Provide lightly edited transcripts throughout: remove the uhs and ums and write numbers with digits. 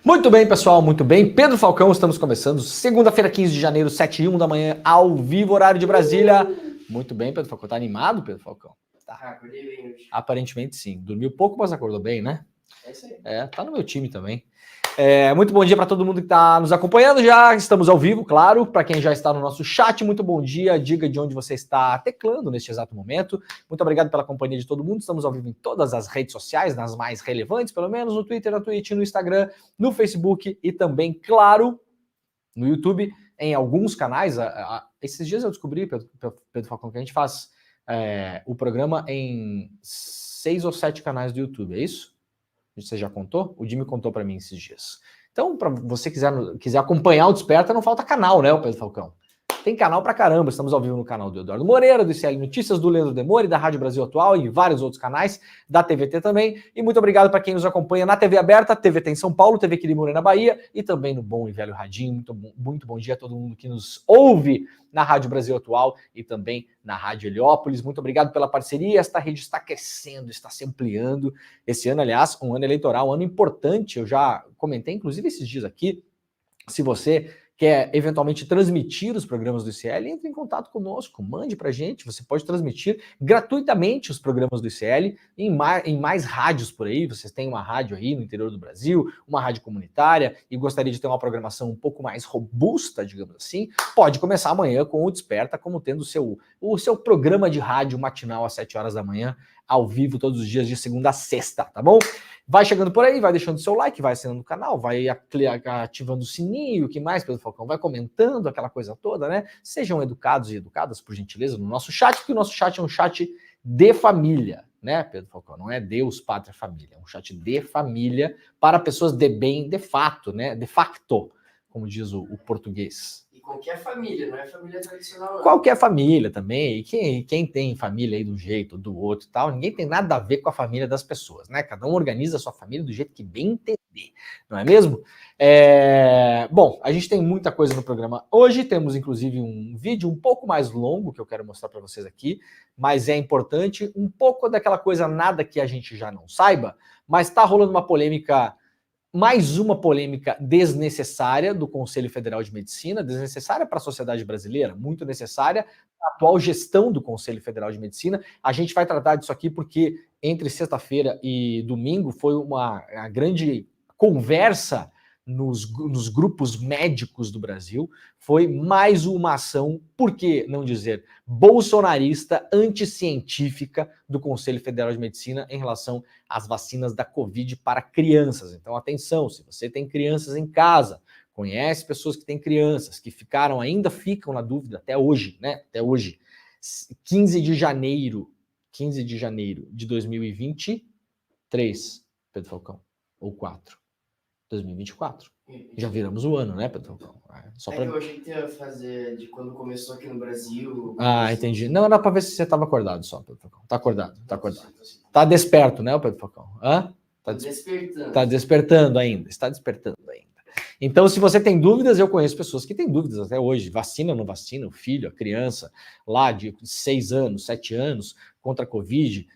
Muito bem, pessoal, muito bem. Pedro Falcão, estamos começando. Segunda-feira, 15 de janeiro, 7h01 da manhã, ao vivo, horário de Brasília. Muito bem, Pedro Falcão. Tá animado, Pedro Falcão? Tá. Acordei bem hoje. Aparentemente sim. Dormiu pouco, mas acordou bem, né? É isso aí. Tá no meu time também. Muito bom dia para todo mundo que está nos acompanhando já. Estamos ao vivo, claro. Para quem já está no nosso chat, muito bom dia. Diga de onde você está teclando neste exato momento. Muito obrigado pela companhia de todo mundo. Estamos ao vivo em todas as redes sociais, nas mais relevantes, pelo menos no Twitter, na Twitch, no Instagram, no Facebook e também, claro, no YouTube, em alguns canais. Esses dias eu descobri, Pedro Falcão, que a gente faz o programa em 6 ou 7 canais do YouTube, é isso? Você já contou? O Jimmy contou para mim esses dias. Então, para você quiser acompanhar o Desperta, não falta canal, né, o Pedro Falcão? Tem canal pra caramba. Estamos ao vivo no canal do Eduardo Moreira, do ICL Notícias, do Leandro Demore, da Rádio Brasil Atual e vários outros canais, da TVT também. E muito obrigado para quem nos acompanha na TV aberta, TVT em São Paulo, TV Quirimurê na Bahia e também no bom e velho Radinho. Muito bom dia a todo mundo que nos ouve na Rádio Brasil Atual e também na Rádio Heliópolis. Muito obrigado pela parceria. Esta rede está crescendo, está se ampliando. Esse ano, aliás, um ano eleitoral, um ano importante. Eu já comentei, inclusive, esses dias aqui. Se você quer eventualmente transmitir os programas do ICL, entre em contato conosco, mande pra gente. Você pode transmitir gratuitamente os programas do ICL em mais rádios por aí. Vocês têm uma rádio aí no interior do Brasil, uma rádio comunitária, e gostaria de ter uma programação um pouco mais robusta, digamos assim, pode começar amanhã com o Desperta, como tendo o seu programa de rádio matinal às 7 horas da manhã, ao vivo todos os dias de segunda a sexta, tá bom? Vai chegando por aí, vai deixando seu like, vai assinando o canal, vai ativando o sininho, o que mais, Pedro Falcão? Vai comentando, aquela coisa toda, né? Sejam educados e educadas, por gentileza, no nosso chat, porque o nosso chat é um chat de família, né, Pedro Falcão? Não é Deus, Pátria, Família. É um chat de família para pessoas de bem, de fato, né? De facto, como diz o português. Qualquer família, não é família tradicional, não. Qualquer família também, e quem tem família aí de um jeito ou do outro e tal, ninguém tem nada a ver com a família das pessoas, né? Cada um organiza a sua família do jeito que bem entender, não é mesmo? Bom, a gente tem muita coisa no programa hoje, temos inclusive um vídeo um pouco mais longo que eu quero mostrar para vocês aqui, mas é importante, um pouco daquela coisa nada que a gente já não saiba, mas tá rolando uma polêmica. Mais uma polêmica desnecessária do Conselho Federal de Medicina, desnecessária para a sociedade brasileira, muito necessária para a atual gestão do Conselho Federal de Medicina. A gente vai tratar disso aqui porque entre sexta-feira e domingo foi uma grande conversa nos grupos médicos do Brasil, foi mais uma ação, por que não dizer, bolsonarista, anticientífica do Conselho Federal de Medicina em relação às vacinas da Covid para crianças. Então, atenção, se você tem crianças em casa, conhece pessoas que têm crianças, que ainda ficam na dúvida até hoje, né? Até hoje, 15 de janeiro de 2023, Pedro Falcão, ou 4. 2024. Já viramos o ano, né, Pedro? Só pra... que eu achei que ia fazer de quando começou aqui no Brasil. Entendi. Não, era pra ver se você tava acordado só, Pedro Falcão. Tá acordado. Tá desperto, né, Pedro Falcão? Tá despertando. Tá despertando ainda. Está despertando ainda. Então, se você tem dúvidas, eu conheço pessoas que têm dúvidas até hoje. Vacina ou não vacina? O filho, a criança, lá de 6 anos, 7 anos, contra a Covid,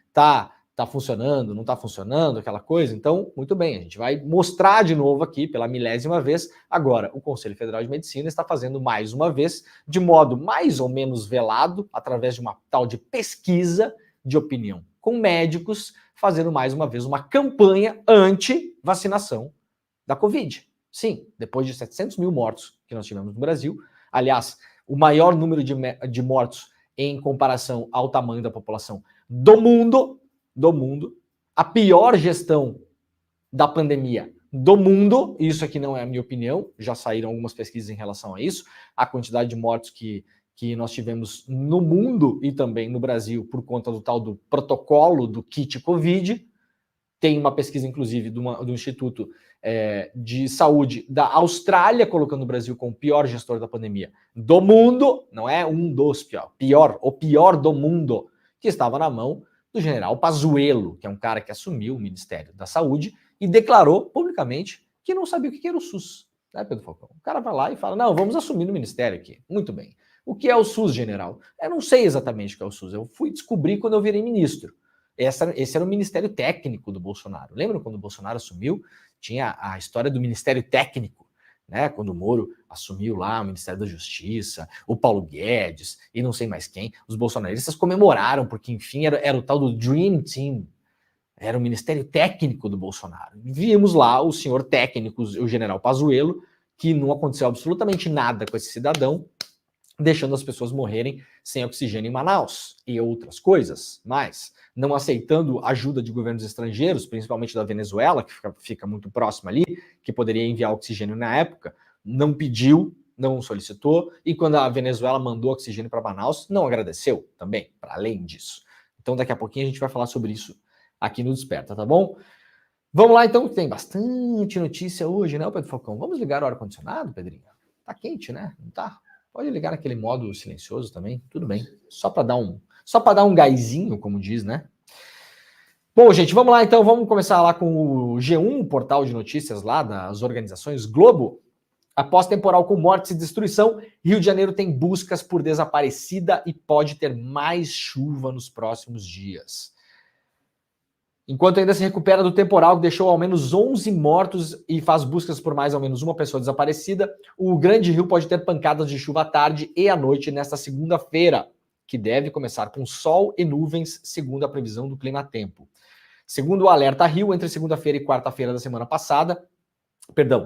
tá funcionando, não tá funcionando, aquela coisa. Então, muito bem, a gente vai mostrar de novo aqui, pela milésima vez. Agora, o Conselho Federal de Medicina está fazendo mais uma vez, de modo mais ou menos velado, através de uma tal de pesquisa de opinião com médicos, fazendo mais uma vez uma campanha anti-vacinação da Covid. Sim, depois de 700 mil mortos que nós tivemos no Brasil, aliás, o maior número de mortos em comparação ao tamanho da população do mundo, a pior gestão da pandemia do mundo, isso aqui não é a minha opinião, já saíram algumas pesquisas em relação a isso, a quantidade de mortos que nós tivemos no mundo e também no Brasil por conta do tal do protocolo do kit Covid. Tem uma pesquisa, inclusive, do Instituto de Saúde da Austrália, colocando o Brasil como o pior gestor da pandemia do mundo, não é um dos o pior do mundo, que estava na mão do general Pazuello, que é um cara que assumiu o Ministério da Saúde e declarou publicamente que não sabia o que era o SUS, né, Pedro Falcão? O cara vai lá e fala, não, vamos assumir no Ministério aqui. Muito bem. O que é o SUS, general? Eu não sei exatamente o que é o SUS, eu fui descobrir quando eu virei ministro. Esse era o Ministério Técnico do Bolsonaro. Lembram quando o Bolsonaro assumiu? tinha a história do Ministério Técnico, né? Quando o Moro assumiu lá o Ministério da Justiça, o Paulo Guedes e não sei mais quem, os bolsonaristas comemoraram, porque enfim era o tal do Dream Team, era o Ministério Técnico do Bolsonaro. E vimos lá o senhor técnico, o general Pazuello, que não aconteceu absolutamente nada com esse cidadão, deixando as pessoas morrerem sem oxigênio em Manaus e outras coisas, mas não aceitando ajuda de governos estrangeiros, principalmente da Venezuela, que fica muito próximo ali, que poderia enviar oxigênio na época, não pediu, não solicitou, e quando a Venezuela mandou oxigênio para Manaus, não agradeceu também, para além disso. Então daqui a pouquinho a gente vai falar sobre isso aqui no Desperta, tá bom? Vamos lá então, que tem bastante notícia hoje, né, Pedro Falcão? Vamos ligar o ar-condicionado, Pedrinho? Tá quente, né? Não tá? Pode ligar naquele modo silencioso também, tudo bem. Só para dar um gásinho, como diz, né? Bom, gente, vamos lá então, vamos começar lá com o G1, o portal de notícias lá das organizações Globo. Após temporal com mortes e destruição, Rio de Janeiro tem buscas por desaparecida e pode ter mais chuva nos próximos dias. Enquanto ainda se recupera do temporal que deixou ao menos 11 mortos e faz buscas por mais ao menos uma pessoa desaparecida, o Grande Rio pode ter pancadas de chuva à tarde e à noite nesta segunda-feira, que deve começar com sol e nuvens, segundo a previsão do Climatempo. Segundo o Alerta Rio, entre segunda-feira e quarta-feira da semana passada,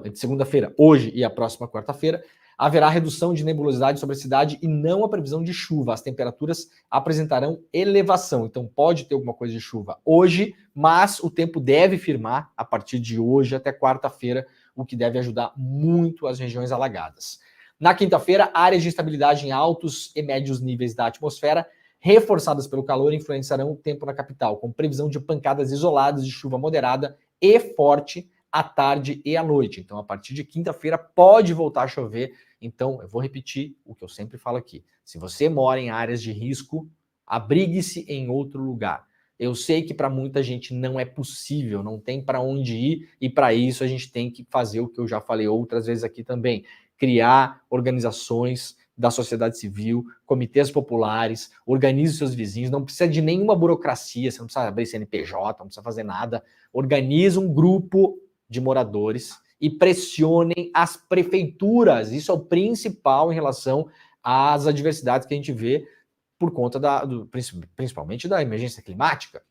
entre segunda-feira, hoje e a próxima quarta-feira, haverá redução de nebulosidade sobre a cidade e não a previsão de chuva. As temperaturas apresentarão elevação, então pode ter alguma coisa de chuva hoje, mas o tempo deve firmar a partir de hoje até quarta-feira, o que deve ajudar muito as regiões alagadas. Na quinta-feira, áreas de estabilidade em altos e médios níveis da atmosfera, reforçadas pelo calor, influenciarão o tempo na capital, com previsão de pancadas isoladas de chuva moderada e forte à tarde e à noite. Então, a partir de quinta-feira pode voltar a chover. Então, eu vou repetir o que eu sempre falo aqui. Se você mora em áreas de risco, abrigue-se em outro lugar. Eu sei que para muita gente não é possível, não tem para onde ir, e para isso a gente tem que fazer o que eu já falei outras vezes aqui também, criar organizações da sociedade civil, comitês populares, organize seus vizinhos, não precisa de nenhuma burocracia, você não precisa abrir CNPJ, não precisa fazer nada, organiza um grupo de moradores e pressionem as prefeituras. Isso é o principal em relação às adversidades que a gente vê por conta principalmente da emergência climática.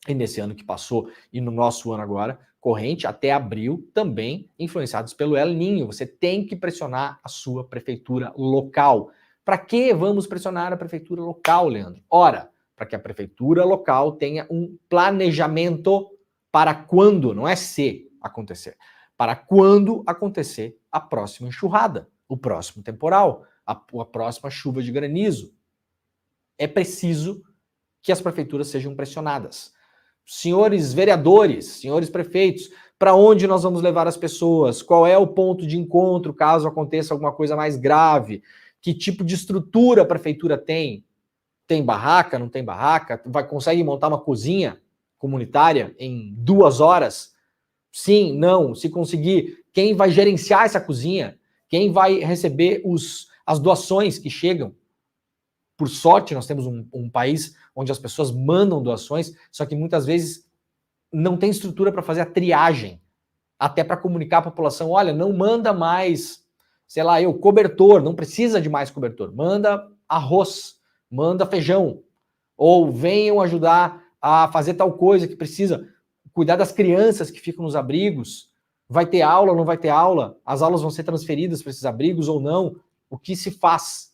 E nesse ano que passou e no nosso ano agora, corrente, até abril, também influenciados pelo El Niño. Você tem que pressionar a sua prefeitura local. Para que vamos pressionar a prefeitura local, Leandro? Ora, para que a prefeitura local tenha um planejamento para quando, não é se acontecer, para quando acontecer a próxima enxurrada, o próximo temporal, a próxima chuva de granizo. É preciso que as prefeituras sejam pressionadas. Senhores vereadores, senhores prefeitos, para onde nós vamos levar as pessoas? Qual é o ponto de encontro caso aconteça alguma coisa mais grave? Que tipo de estrutura a prefeitura tem? Tem barraca, não tem barraca? Consegue montar uma cozinha comunitária em 2 horas? Sim, não. Se conseguir, quem vai gerenciar essa cozinha? Quem vai receber as doações que chegam? Por sorte, nós temos um país onde as pessoas mandam doações, só que muitas vezes não tem estrutura para fazer a triagem, até para comunicar à população, olha, não manda mais, sei lá, cobertor, não precisa de mais cobertor, manda arroz, manda feijão, ou venham ajudar a fazer tal coisa que precisa, cuidar das crianças que ficam nos abrigos, vai ter aula ou não vai ter aula, as aulas vão ser transferidas para esses abrigos ou não, o que se faz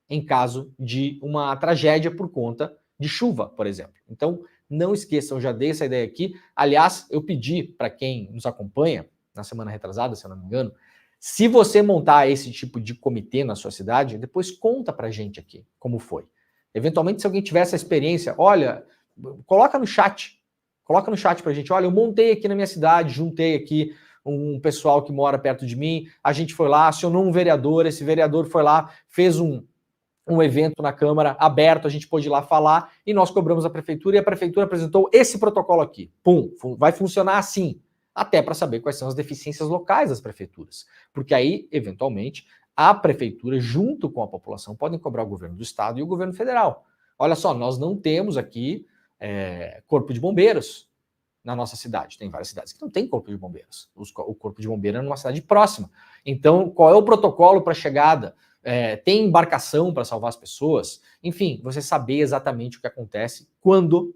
em caso de uma tragédia por conta de chuva, por exemplo. Então, não esqueçam, já dei essa ideia aqui. Aliás, eu pedi para quem nos acompanha, na semana retrasada, se eu não me engano, se você montar esse tipo de comitê na sua cidade, depois conta pra gente aqui como foi. Eventualmente, se alguém tiver essa experiência, olha, coloca no chat pra gente, olha, eu montei aqui na minha cidade, juntei aqui um pessoal que mora perto de mim, a gente foi lá, acionou um vereador, esse vereador foi lá, fez um evento na Câmara aberto, a gente pôde ir lá falar e nós cobramos a prefeitura e a prefeitura apresentou esse protocolo aqui. Pum, vai funcionar assim, até para saber quais são as deficiências locais das prefeituras. Porque aí, eventualmente, a prefeitura, junto com a população, podem cobrar o governo do estado e o governo federal. Olha só, nós não temos aqui corpo de bombeiros, na nossa cidade. Tem várias cidades que não tem corpo de bombeiros. O corpo de bombeiro é numa cidade próxima. Então, qual é o protocolo para chegada? Tem embarcação para salvar as pessoas? Enfim, você saber exatamente o que acontece quando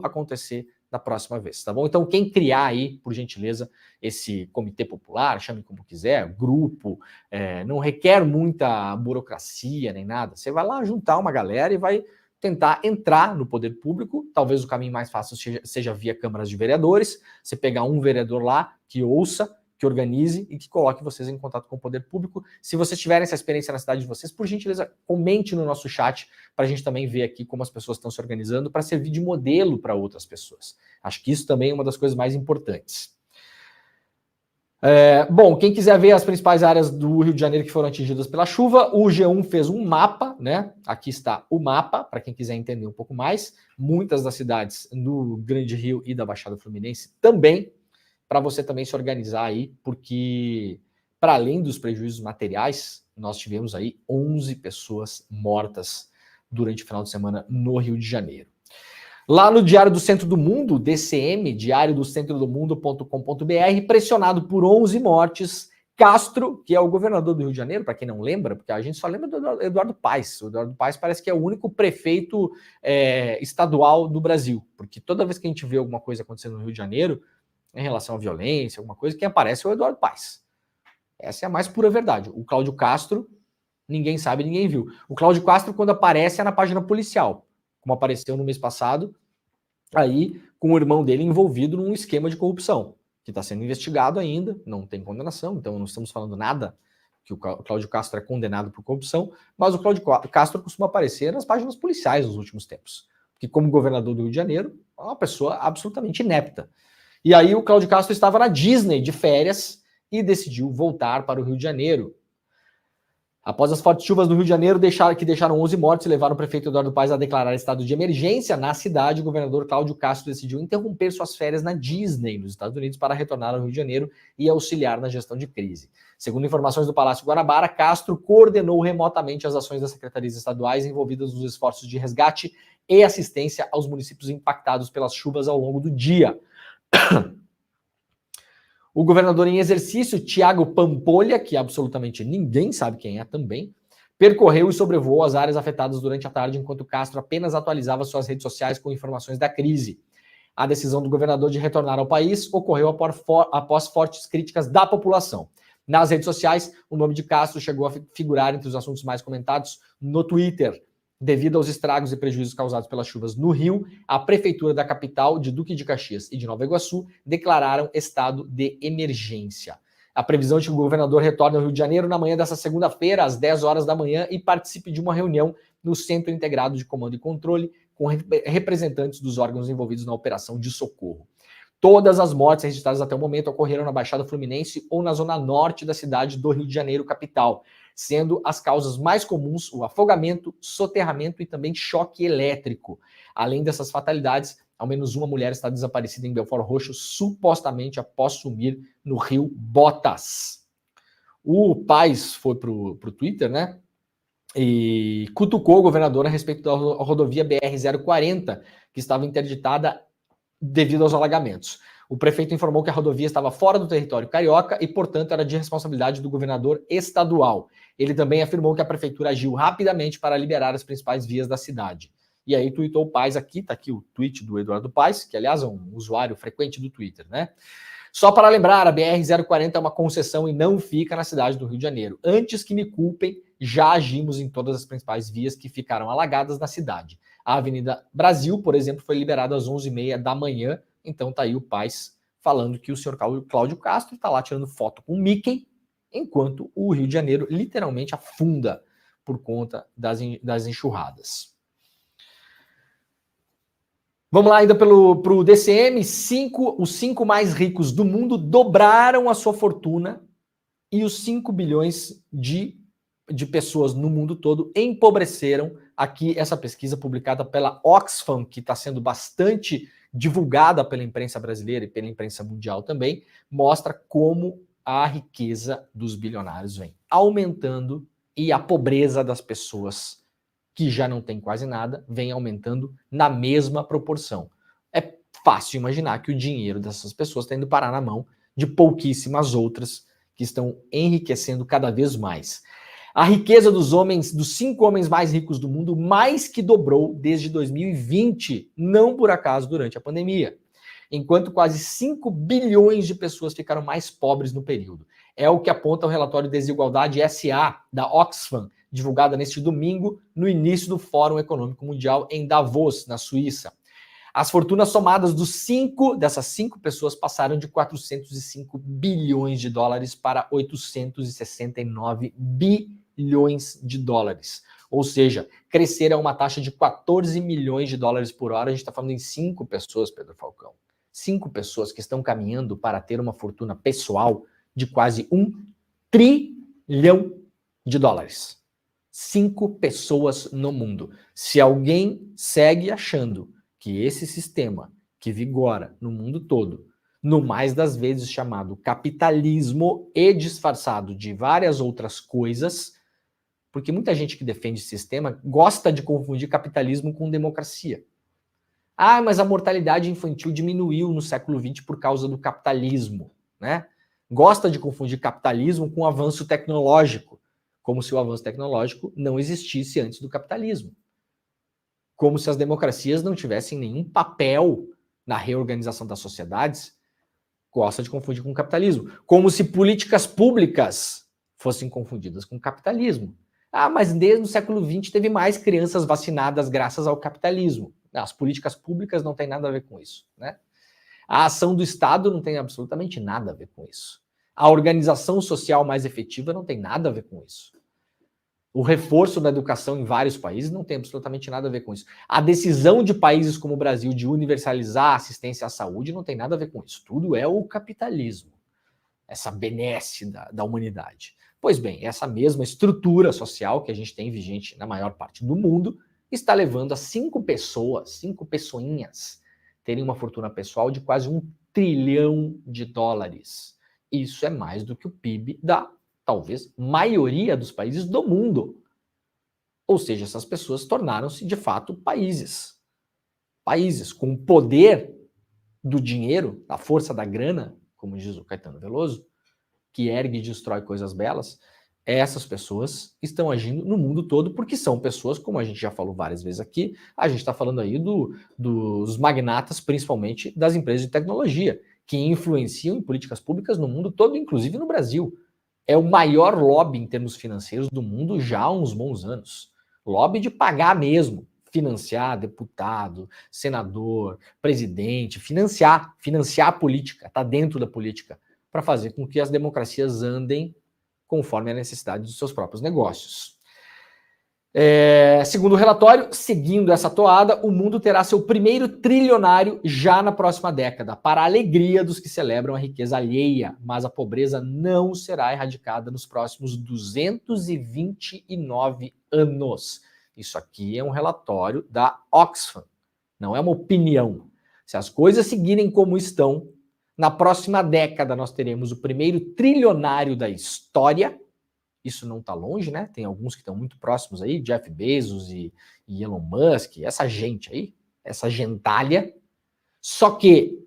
acontecer da próxima vez, tá bom? Então, quem criar aí, por gentileza, esse comitê popular, chame como quiser, grupo, não requer muita burocracia nem nada. Você vai lá juntar uma galera e vai tentar entrar no poder público. Talvez o caminho mais fácil seja via câmaras de vereadores. Você pegar um vereador lá que ouça, que organize e que coloque vocês em contato com o poder público. Se vocês tiverem essa experiência na cidade de vocês, por gentileza, comente no nosso chat para a gente também ver aqui como as pessoas estão se organizando para servir de modelo para outras pessoas. Acho que isso também é uma das coisas mais importantes. Bom, quem quiser ver as principais áreas do Rio de Janeiro que foram atingidas pela chuva, o G1 fez um mapa, né? Aqui está o mapa, para quem quiser entender um pouco mais. Muitas das cidades no Grande Rio e da Baixada Fluminense também, para você também se organizar aí, porque para além dos prejuízos materiais, nós tivemos aí 11 pessoas mortas durante o final de semana no Rio de Janeiro. Lá no Diário do Centro do Mundo, DCM, diariodocentrodomundo.com.br, pressionado por 11 mortes, Castro, que é o governador do Rio de Janeiro, para quem não lembra, porque a gente só lembra do Eduardo Paes. O Eduardo Paes parece que é o único prefeito estadual do Brasil, porque toda vez que a gente vê alguma coisa acontecendo no Rio de Janeiro, em relação à violência, alguma coisa, quem aparece é o Eduardo Paes. Essa é a mais pura verdade. O Cláudio Castro, ninguém sabe, ninguém viu. O Cláudio Castro, quando aparece, é na página policial, como apareceu no mês passado, aí com o irmão dele envolvido num esquema de corrupção, que está sendo investigado ainda, não tem condenação, então não estamos falando nada que o Cláudio Castro é condenado por corrupção, mas o Cláudio Castro costuma aparecer nas páginas policiais nos últimos tempos, porque como governador do Rio de Janeiro, é uma pessoa absolutamente inepta. E aí o Cláudio Castro estava na Disney de férias e decidiu voltar para o Rio de Janeiro. Após as fortes chuvas no Rio de Janeiro, que deixaram 11 mortes e levaram o prefeito Eduardo Paes a declarar estado de emergência na cidade, o governador Cláudio Castro decidiu interromper suas férias na Disney, nos Estados Unidos, para retornar ao Rio de Janeiro e auxiliar na gestão de crise. Segundo informações do Palácio Guanabara, Castro coordenou remotamente as ações das secretarias estaduais envolvidas nos esforços de resgate e assistência aos municípios impactados pelas chuvas ao longo do dia. O governador em exercício, Thiago Pampolha, que absolutamente ninguém sabe quem é também, percorreu e sobrevoou as áreas afetadas durante a tarde, enquanto Castro apenas atualizava suas redes sociais com informações da crise. A decisão do governador de retornar ao país ocorreu após fortes críticas da população. Nas redes sociais, o nome de Castro chegou a figurar entre os assuntos mais comentados no Twitter. Devido aos estragos e prejuízos causados pelas chuvas no Rio, a prefeitura da capital, de Duque de Caxias e de Nova Iguaçu, declararam estado de emergência. A previsão é que o governador retorne ao Rio de Janeiro na manhã dessa segunda-feira, às 10 horas da manhã, e participe de uma reunião no Centro Integrado de Comando e Controle, com representantes dos órgãos envolvidos na operação de socorro. Todas as mortes registradas até o momento ocorreram na Baixada Fluminense ou na zona norte da cidade do Rio de Janeiro, capital, sendo as causas mais comuns o afogamento, soterramento e também choque elétrico. Além dessas fatalidades, ao menos uma mulher está desaparecida em Belford Roxo, supostamente após sumir no rio Botas. O Paes foi pro Twitter, né? E cutucou o governador a respeito da rodovia BR-040, que estava interditada devido aos alagamentos. O prefeito informou que a rodovia estava fora do território carioca e, portanto, era de responsabilidade do governador estadual. Ele também afirmou que a prefeitura agiu rapidamente para liberar as principais vias da cidade. E aí tweetou o Paes aqui, tá aqui o tweet do Eduardo Paes, que aliás é um usuário frequente do Twitter, né? Só para lembrar, a BR-040 é uma concessão e não fica na cidade do Rio de Janeiro. Antes que me culpem, já agimos em todas as principais vias que ficaram alagadas na cidade. A Avenida Brasil, por exemplo, foi liberada às 11h30 da manhã. Então tá aí o Paes falando que o senhor Cláudio Castro está lá tirando foto com o Mickey, enquanto o Rio de Janeiro literalmente afunda por conta das enxurradas. Vamos lá ainda para o DCM. Os 5 mais ricos do mundo dobraram a sua fortuna e os 5 bilhões de pessoas no mundo todo empobreceram. Aqui essa pesquisa publicada pela Oxfam, que está sendo bastante divulgada pela imprensa brasileira e pela imprensa mundial também, mostra como a riqueza dos bilionários vem aumentando e a pobreza das pessoas que já não tem quase nada vem aumentando na mesma proporção. É fácil imaginar que o dinheiro dessas pessoas está indo parar na mão de pouquíssimas outras que estão enriquecendo cada vez mais. A riqueza dos 5 homens mais ricos do mundo, mais que dobrou desde 2020, não por acaso durante a pandemia. Enquanto quase 5 bilhões de pessoas ficaram mais pobres no período. É o que aponta o relatório Desigualdade SA, da Oxfam, divulgada neste domingo, no início do Fórum Econômico Mundial em Davos, na Suíça. As fortunas somadas dessas 5 pessoas passaram de 405 bilhões de dólares para 869 bilhões de dólares. Ou seja, cresceram a uma taxa de 14 milhões de dólares por hora. A gente está falando em 5 pessoas, Pedro Falcão. 5 pessoas que estão caminhando para ter uma fortuna pessoal de quase 1 trilhão de dólares. 5 pessoas no mundo. Se alguém segue achando que esse sistema que vigora no mundo todo, no mais das vezes chamado capitalismo e disfarçado de várias outras coisas, porque muita gente que defende esse sistema gosta de confundir capitalismo com democracia. Ah, mas a mortalidade infantil diminuiu no século XX por causa do capitalismo, né? Gosta de confundir capitalismo com avanço tecnológico, como se o avanço tecnológico não existisse antes do capitalismo. Como se as democracias não tivessem nenhum papel na reorganização das sociedades. Gosta de confundir com o capitalismo. Como se políticas públicas fossem confundidas com o capitalismo. Ah, mas desde o século XX teve mais crianças vacinadas graças ao capitalismo. As políticas públicas não têm nada a ver com isso, né? A ação do Estado não tem absolutamente nada a ver com isso. A organização social mais efetiva não tem nada a ver com isso. O reforço da educação em vários países não tem absolutamente nada a ver com isso. A decisão de países como o Brasil de universalizar a assistência à saúde não tem nada a ver com isso. Tudo é o capitalismo, essa benesse da humanidade. Pois bem, essa mesma estrutura social que a gente tem vigente na maior parte do mundo está levando a 5 pessoinhas, terem uma fortuna pessoal de quase 1 trilhão de dólares. Isso é mais do que o PIB da, talvez, maioria dos países do mundo. Ou seja, essas pessoas tornaram-se, de fato, países. Países com o poder do dinheiro, da força da grana, como diz o Caetano Veloso, que ergue e destrói coisas belas. Essas pessoas estão agindo no mundo todo porque são pessoas, como a gente já falou várias vezes aqui, a gente está falando aí dos magnatas, principalmente das empresas de tecnologia, que influenciam em políticas públicas no mundo todo, inclusive no Brasil. É o maior lobby em termos financeiros do mundo já há uns bons anos. Lobby de pagar mesmo, financiar deputado, senador, presidente, financiar a política, está dentro da política, para fazer com que as democracias andem conforme a necessidade dos seus próprios negócios. Segundo o relatório, seguindo essa toada, o mundo terá seu primeiro trilionário já na próxima década, para a alegria dos que celebram a riqueza alheia, mas a pobreza não será erradicada nos próximos 229 anos. Isso aqui é um relatório da Oxfam, não é uma opinião. Se as coisas seguirem como estão, na próxima década nós teremos o primeiro trilionário da história. Isso não está longe, né? Tem alguns que estão muito próximos aí, Jeff Bezos e Elon Musk, essa gente aí, essa gentalha. Só que,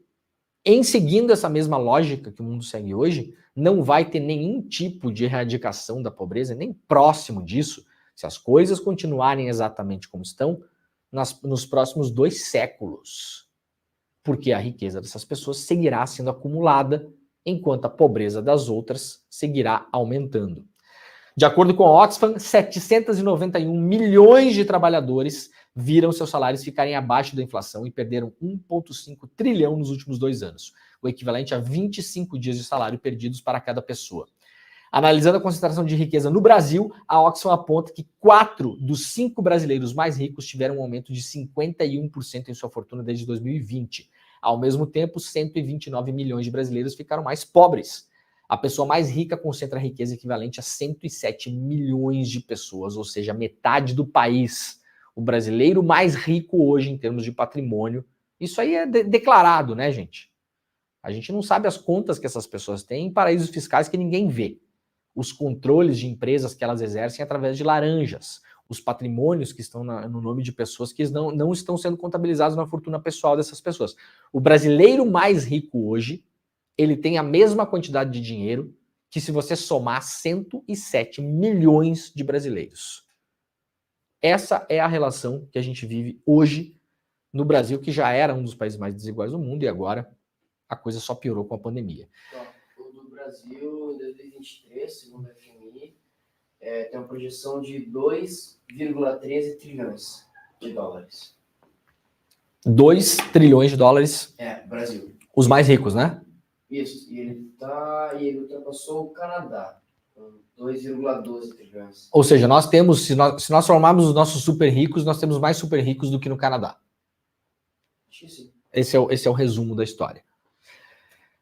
em seguindo essa mesma lógica que o mundo segue hoje, não vai ter nenhum tipo de erradicação da pobreza, nem próximo disso, se as coisas continuarem exatamente como estão, nos próximos 2 séculos. Porque a riqueza dessas pessoas seguirá sendo acumulada, enquanto a pobreza das outras seguirá aumentando. De acordo com a Oxfam, 791 milhões de trabalhadores viram seus salários ficarem abaixo da inflação e perderam 1,5 trilhão nos últimos 2 anos, o equivalente a 25 dias de salário perdidos para cada pessoa. Analisando a concentração de riqueza no Brasil, a Oxfam aponta que 4 dos 5 brasileiros mais ricos tiveram um aumento de 51% em sua fortuna desde 2020. Ao mesmo tempo, 129 milhões de brasileiros ficaram mais pobres. A pessoa mais rica concentra riqueza equivalente a 107 milhões de pessoas, ou seja, metade do país. O brasileiro mais rico hoje em termos de patrimônio. Isso aí é declarado, né, gente? A gente não sabe as contas que essas pessoas têm em paraísos fiscais que ninguém vê. Os controles de empresas que elas exercem através de laranjas. os patrimônios que estão no nome de pessoas que não estão sendo contabilizados na fortuna pessoal dessas pessoas. O brasileiro mais rico hoje, ele tem a mesma quantidade de dinheiro que se você somar 107 milhões de brasileiros. Essa é a relação que a gente vive hoje no Brasil, que já era um dos países mais desiguais do mundo, e agora a coisa só piorou com a pandemia. O do Brasil, em 2023, segundo a FMI, tem uma projeção de 2,13 trilhões de dólares. 2 trilhões de dólares. Brasil. Os mais ricos, né? Isso, e ele ultrapassou o Canadá, com 2,12 trilhões. Ou seja, nós temos, se nós formarmos os nossos super ricos, nós temos mais super ricos do que no Canadá. Acho que sim. Esse é o resumo da história.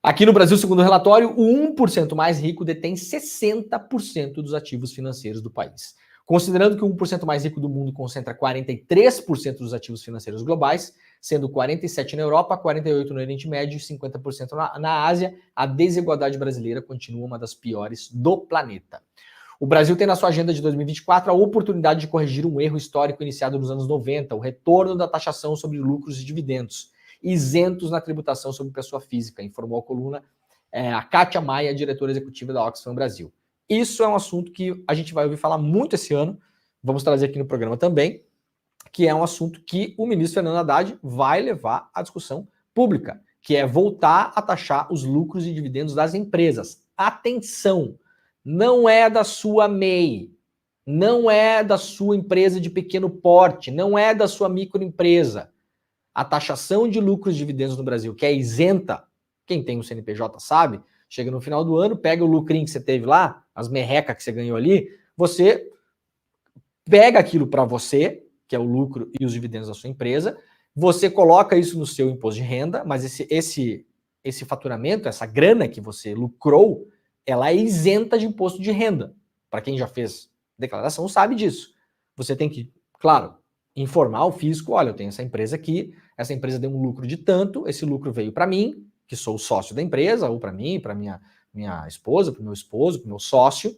Aqui no Brasil, segundo o relatório, o 1% mais rico detém 60% dos ativos financeiros do país. Considerando que o 1% mais rico do mundo concentra 43% dos ativos financeiros globais, sendo 47% na Europa, 48% no Oriente Médio e 50% na Ásia, a desigualdade brasileira continua uma das piores do planeta. O Brasil tem na sua agenda de 2024 a oportunidade de corrigir um erro histórico iniciado nos anos 90, o retorno da taxação sobre lucros e dividendos, isentos na tributação sobre pessoa física, informou a coluna a Kátia Maia, diretora executiva da Oxfam Brasil. Isso é um assunto que a gente vai ouvir falar muito esse ano, vamos trazer aqui no programa também, que é um assunto que o ministro Fernando Haddad vai levar à discussão pública, que é voltar a taxar os lucros e dividendos das empresas. Atenção, não é da sua MEI, não é da sua empresa de pequeno porte, não é da sua microempresa. A taxação de lucros e dividendos no Brasil, que é isenta, quem tem um CNPJ sabe, chega no final do ano, pega o lucrinho que você teve lá, as merrecas que você ganhou ali, você pega aquilo para você, que é o lucro e os dividendos da sua empresa, você coloca isso no seu imposto de renda, mas esse faturamento, essa grana que você lucrou, ela é isenta de imposto de renda. Para quem já fez declaração sabe disso. Você tem que, claro, informar o fisco, olha, eu tenho essa empresa aqui, essa empresa deu um lucro de tanto, esse lucro veio para mim, que sou o sócio da empresa, ou para mim, para minha esposa, para o meu esposo, para o meu sócio.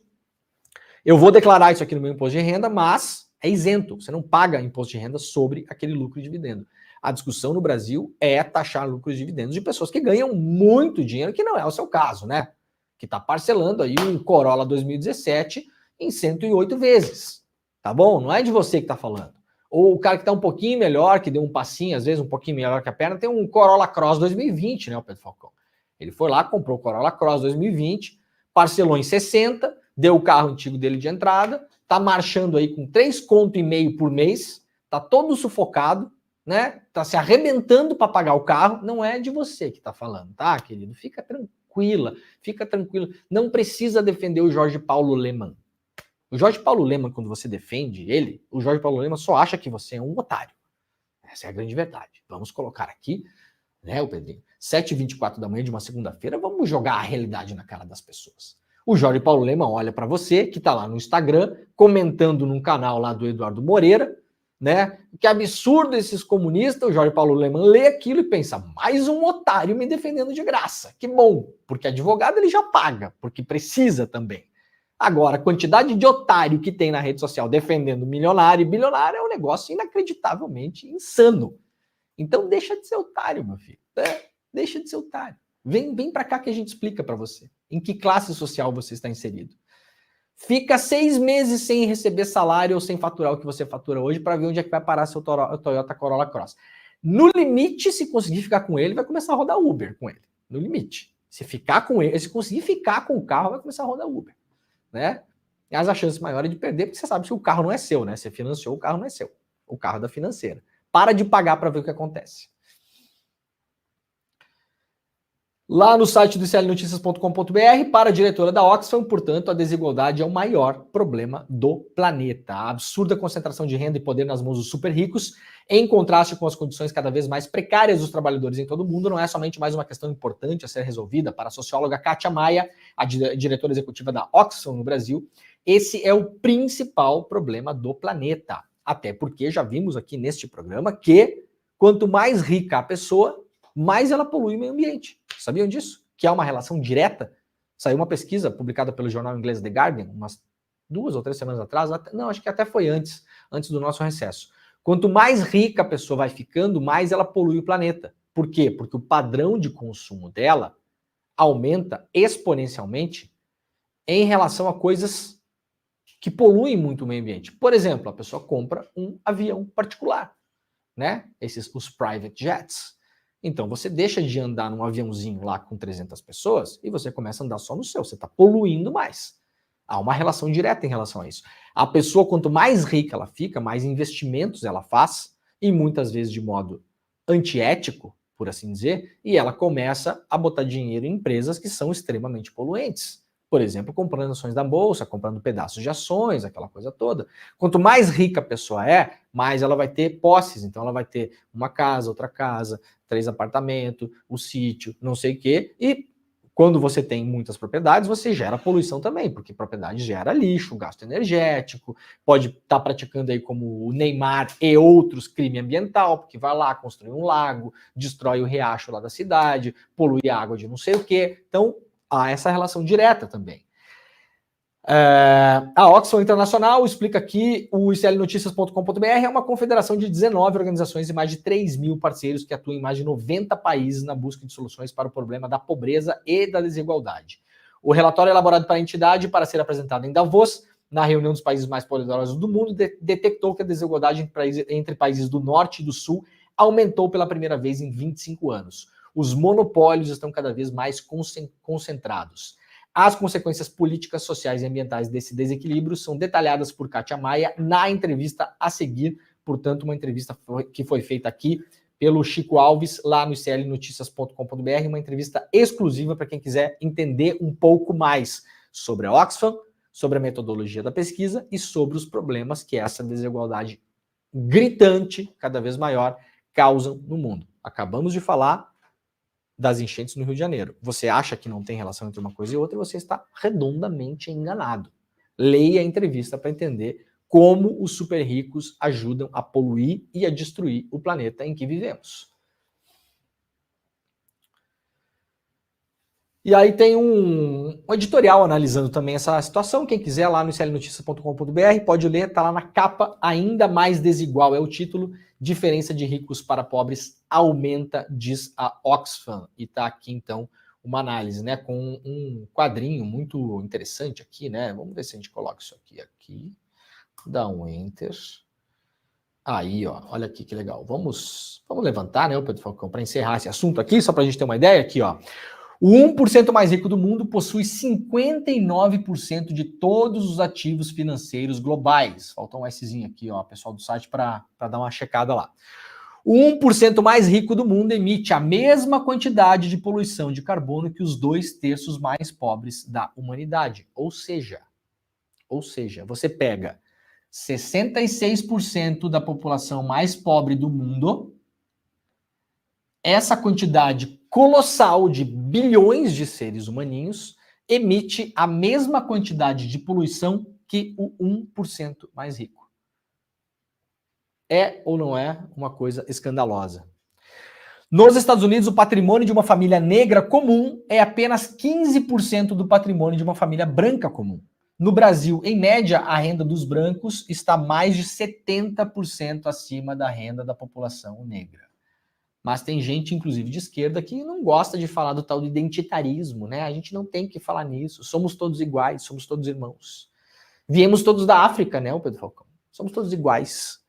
Eu vou declarar isso aqui no meu imposto de renda, mas é isento. Você não paga imposto de renda sobre aquele lucro e dividendo. A discussão no Brasil é taxar lucros e dividendos de pessoas que ganham muito dinheiro, que não é o seu caso, né? Que está parcelando aí um Corolla 2017 em 108 vezes. Tá bom? Não é de você que está falando. Ou o cara que está um pouquinho melhor, que deu um passinho, às vezes um pouquinho melhor que a perna, tem um Corolla Cross 2020, né, o Pedro Falcão? Ele foi lá, comprou o Corolla Cross 2020, parcelou em 60, deu o carro antigo dele de entrada, tá marchando aí com 3,5 conto por mês, tá todo sufocado, né? Tá se arrebentando para pagar o carro. Não é de você que tá falando, tá, querido? Fica tranquila, fica tranquilo. Não precisa defender o Jorge Paulo Lemann. O Jorge Paulo Lemann, quando você defende ele, o Jorge Paulo Lemann só acha que você é um otário. Essa é a grande verdade. Vamos colocar aqui, né, o Pedrinho, 7h24 da manhã de uma segunda-feira, vamos jogar a realidade na cara das pessoas. O Jorge Paulo Lemann olha para você, que está lá no Instagram, comentando num canal lá do Eduardo Moreira, né? Que absurdo esses comunistas. O Jorge Paulo Lemann lê aquilo e pensa, mais um otário me defendendo de graça. Que bom, porque advogado ele já paga, porque precisa também. Agora, a quantidade de otário que tem na rede social defendendo milionário e bilionário é um negócio inacreditavelmente insano. Então deixa de ser otário, meu filho. Deixa de ser otário. Vem para cá que a gente explica para você. Em que classe social você está inserido. Fica 6 meses sem receber salário ou sem faturar o que você fatura hoje para ver onde é que vai parar seu Toyota Corolla Cross. No limite, se conseguir ficar com ele, vai começar a rodar Uber com ele. No limite. Se ficar com ele, se conseguir ficar com o carro, vai começar a rodar Uber. Né? Mas a chance maior é de perder, porque você sabe que o carro não é seu, né? Você financiou, o carro não é seu. O carro é da financeira. Para de pagar para ver o que acontece. Lá no site do iclnoticias.com.br, para a diretora da Oxfam, portanto, a desigualdade é o maior problema do planeta. A absurda concentração de renda e poder nas mãos dos super ricos, em contraste com as condições cada vez mais precárias dos trabalhadores em todo o mundo, não é somente mais uma questão importante a ser resolvida para a socióloga Kátia Maia, a diretora executiva da Oxfam no Brasil. Esse é o principal problema do planeta. Até porque já vimos aqui neste programa que quanto mais rica a pessoa, mais ela polui o meio ambiente. Sabiam disso? Que há uma relação direta? Saiu uma pesquisa publicada pelo jornal inglês The Guardian, umas 2 ou 3 semanas atrás, não, acho que até foi antes do nosso recesso. Quanto mais rica a pessoa vai ficando, mais ela polui o planeta. Por quê? Porque o padrão de consumo dela aumenta exponencialmente em relação a coisas que poluem muito o meio ambiente. Por exemplo, a pessoa compra um avião particular, né? Os private jets. Então você deixa de andar num aviãozinho lá com 300 pessoas e você começa a andar só no seu. Você está poluindo mais. Há uma relação direta em relação a isso. A pessoa, quanto mais rica ela fica, mais investimentos ela faz, e muitas vezes de modo antiético, por assim dizer, e ela começa a botar dinheiro em empresas que são extremamente poluentes. Por exemplo, comprando ações da bolsa, comprando pedaços de ações, aquela coisa toda. Quanto mais rica a pessoa é, mais ela vai ter posses. Então ela vai ter uma casa, outra casa, 3 apartamentos, o sítio, não sei o quê. E quando você tem muitas propriedades, você gera poluição também, porque propriedade gera lixo, gasto energético, pode estar praticando aí como o Neymar e outros crime ambiental, porque vai lá, constrói um lago, destrói o riacho lá da cidade, polui a água de não sei o quê. Então, há essa relação direta também. A Oxfam Internacional explica que o iclnoticias.com.br é uma confederação de 19 organizações e mais de 3 mil parceiros que atuam em mais de 90 países na busca de soluções para o problema da pobreza e da desigualdade. O relatório elaborado para a entidade para ser apresentado em Davos, na reunião dos países mais poderosos do mundo, detectou que a desigualdade entre países do norte e do sul aumentou pela primeira vez em 25 anos. Os monopólios estão cada vez mais concentrados. As consequências políticas, sociais e ambientais desse desequilíbrio são detalhadas por Kátia Maia na entrevista a seguir, portanto, uma entrevista que foi feita aqui pelo Chico Alves, lá no iclnoticias.com.br, uma entrevista exclusiva para quem quiser entender um pouco mais sobre a Oxfam, sobre a metodologia da pesquisa e sobre os problemas que essa desigualdade gritante, cada vez maior, causam no mundo. Acabamos de falar das enchentes no Rio de Janeiro. Você acha que não tem relação entre uma coisa e outra e você está redondamente enganado. Leia a entrevista para entender como os super ricos ajudam a poluir e a destruir o planeta em que vivemos. E aí tem um editorial analisando também essa situação. Quem quiser lá no iclnoticias.com.br pode ler, está lá na capa. Ainda mais desigual é o título. Diferença de ricos para pobres aumenta, diz a Oxfam. E está aqui então uma análise, né, com um quadrinho muito interessante aqui, né? Vamos ver se a gente coloca isso aqui. Dá um enter. Aí, ó, olha aqui que legal. Vamos levantar, né, o Pedro Falcão, para encerrar esse assunto aqui, só para a gente ter uma ideia aqui, ó. O 1% mais rico do mundo possui 59% de todos os ativos financeiros globais. Falta um Szinho aqui, ó, pessoal do site, para dar uma checada lá. O 1% mais rico do mundo emite a mesma quantidade de poluição de carbono que os 2/3 mais pobres da humanidade. Ou seja, você pega 66% da população mais pobre do mundo, essa quantidade colossal de bilhões de seres humaninhos emite a mesma quantidade de poluição que o 1% mais rico. É ou não é uma coisa escandalosa? Nos Estados Unidos, o patrimônio de uma família negra comum é apenas 15% do patrimônio de uma família branca comum. No Brasil, em média, a renda dos brancos está mais de 70% acima da renda da população negra. Mas tem gente, inclusive de esquerda, que não gosta de falar do tal do identitarismo, né? A gente não tem que falar nisso. Somos todos iguais, somos todos irmãos. Viemos todos da África, né, Pedro Falcão? Somos todos iguais.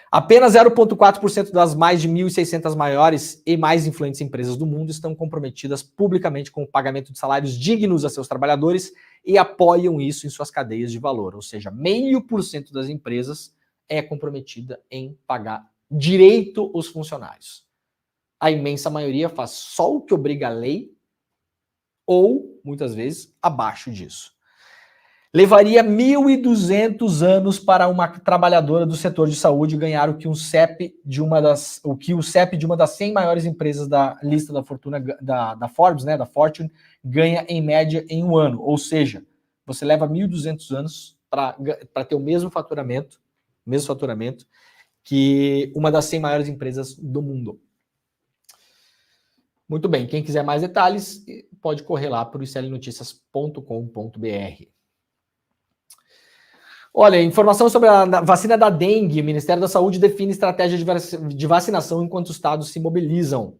Apenas 0,4% das mais de 1.600 maiores e mais influentes empresas do mundo estão comprometidas publicamente com o pagamento de salários dignos a seus trabalhadores e apoiam isso em suas cadeias de valor. Ou seja, 0,5% das empresas é comprometida em pagar direito os funcionários. A imensa maioria faz só o que obriga a lei ou, muitas vezes, abaixo disso. Levaria 1.200 anos para uma trabalhadora do setor de saúde ganhar o que o CEP de uma das 100 maiores empresas da lista da fortuna da Forbes, né, da Fortune, ganha em média em um ano. Ou seja, você leva 1.200 anos para ter o mesmo faturamento que uma das 100 maiores empresas do mundo. Muito bem, quem quiser mais detalhes, pode correr lá para o iclnoticias.com.br. Olha, informação sobre a vacina da dengue. O Ministério da Saúde define estratégia de vacinação enquanto os estados se mobilizam.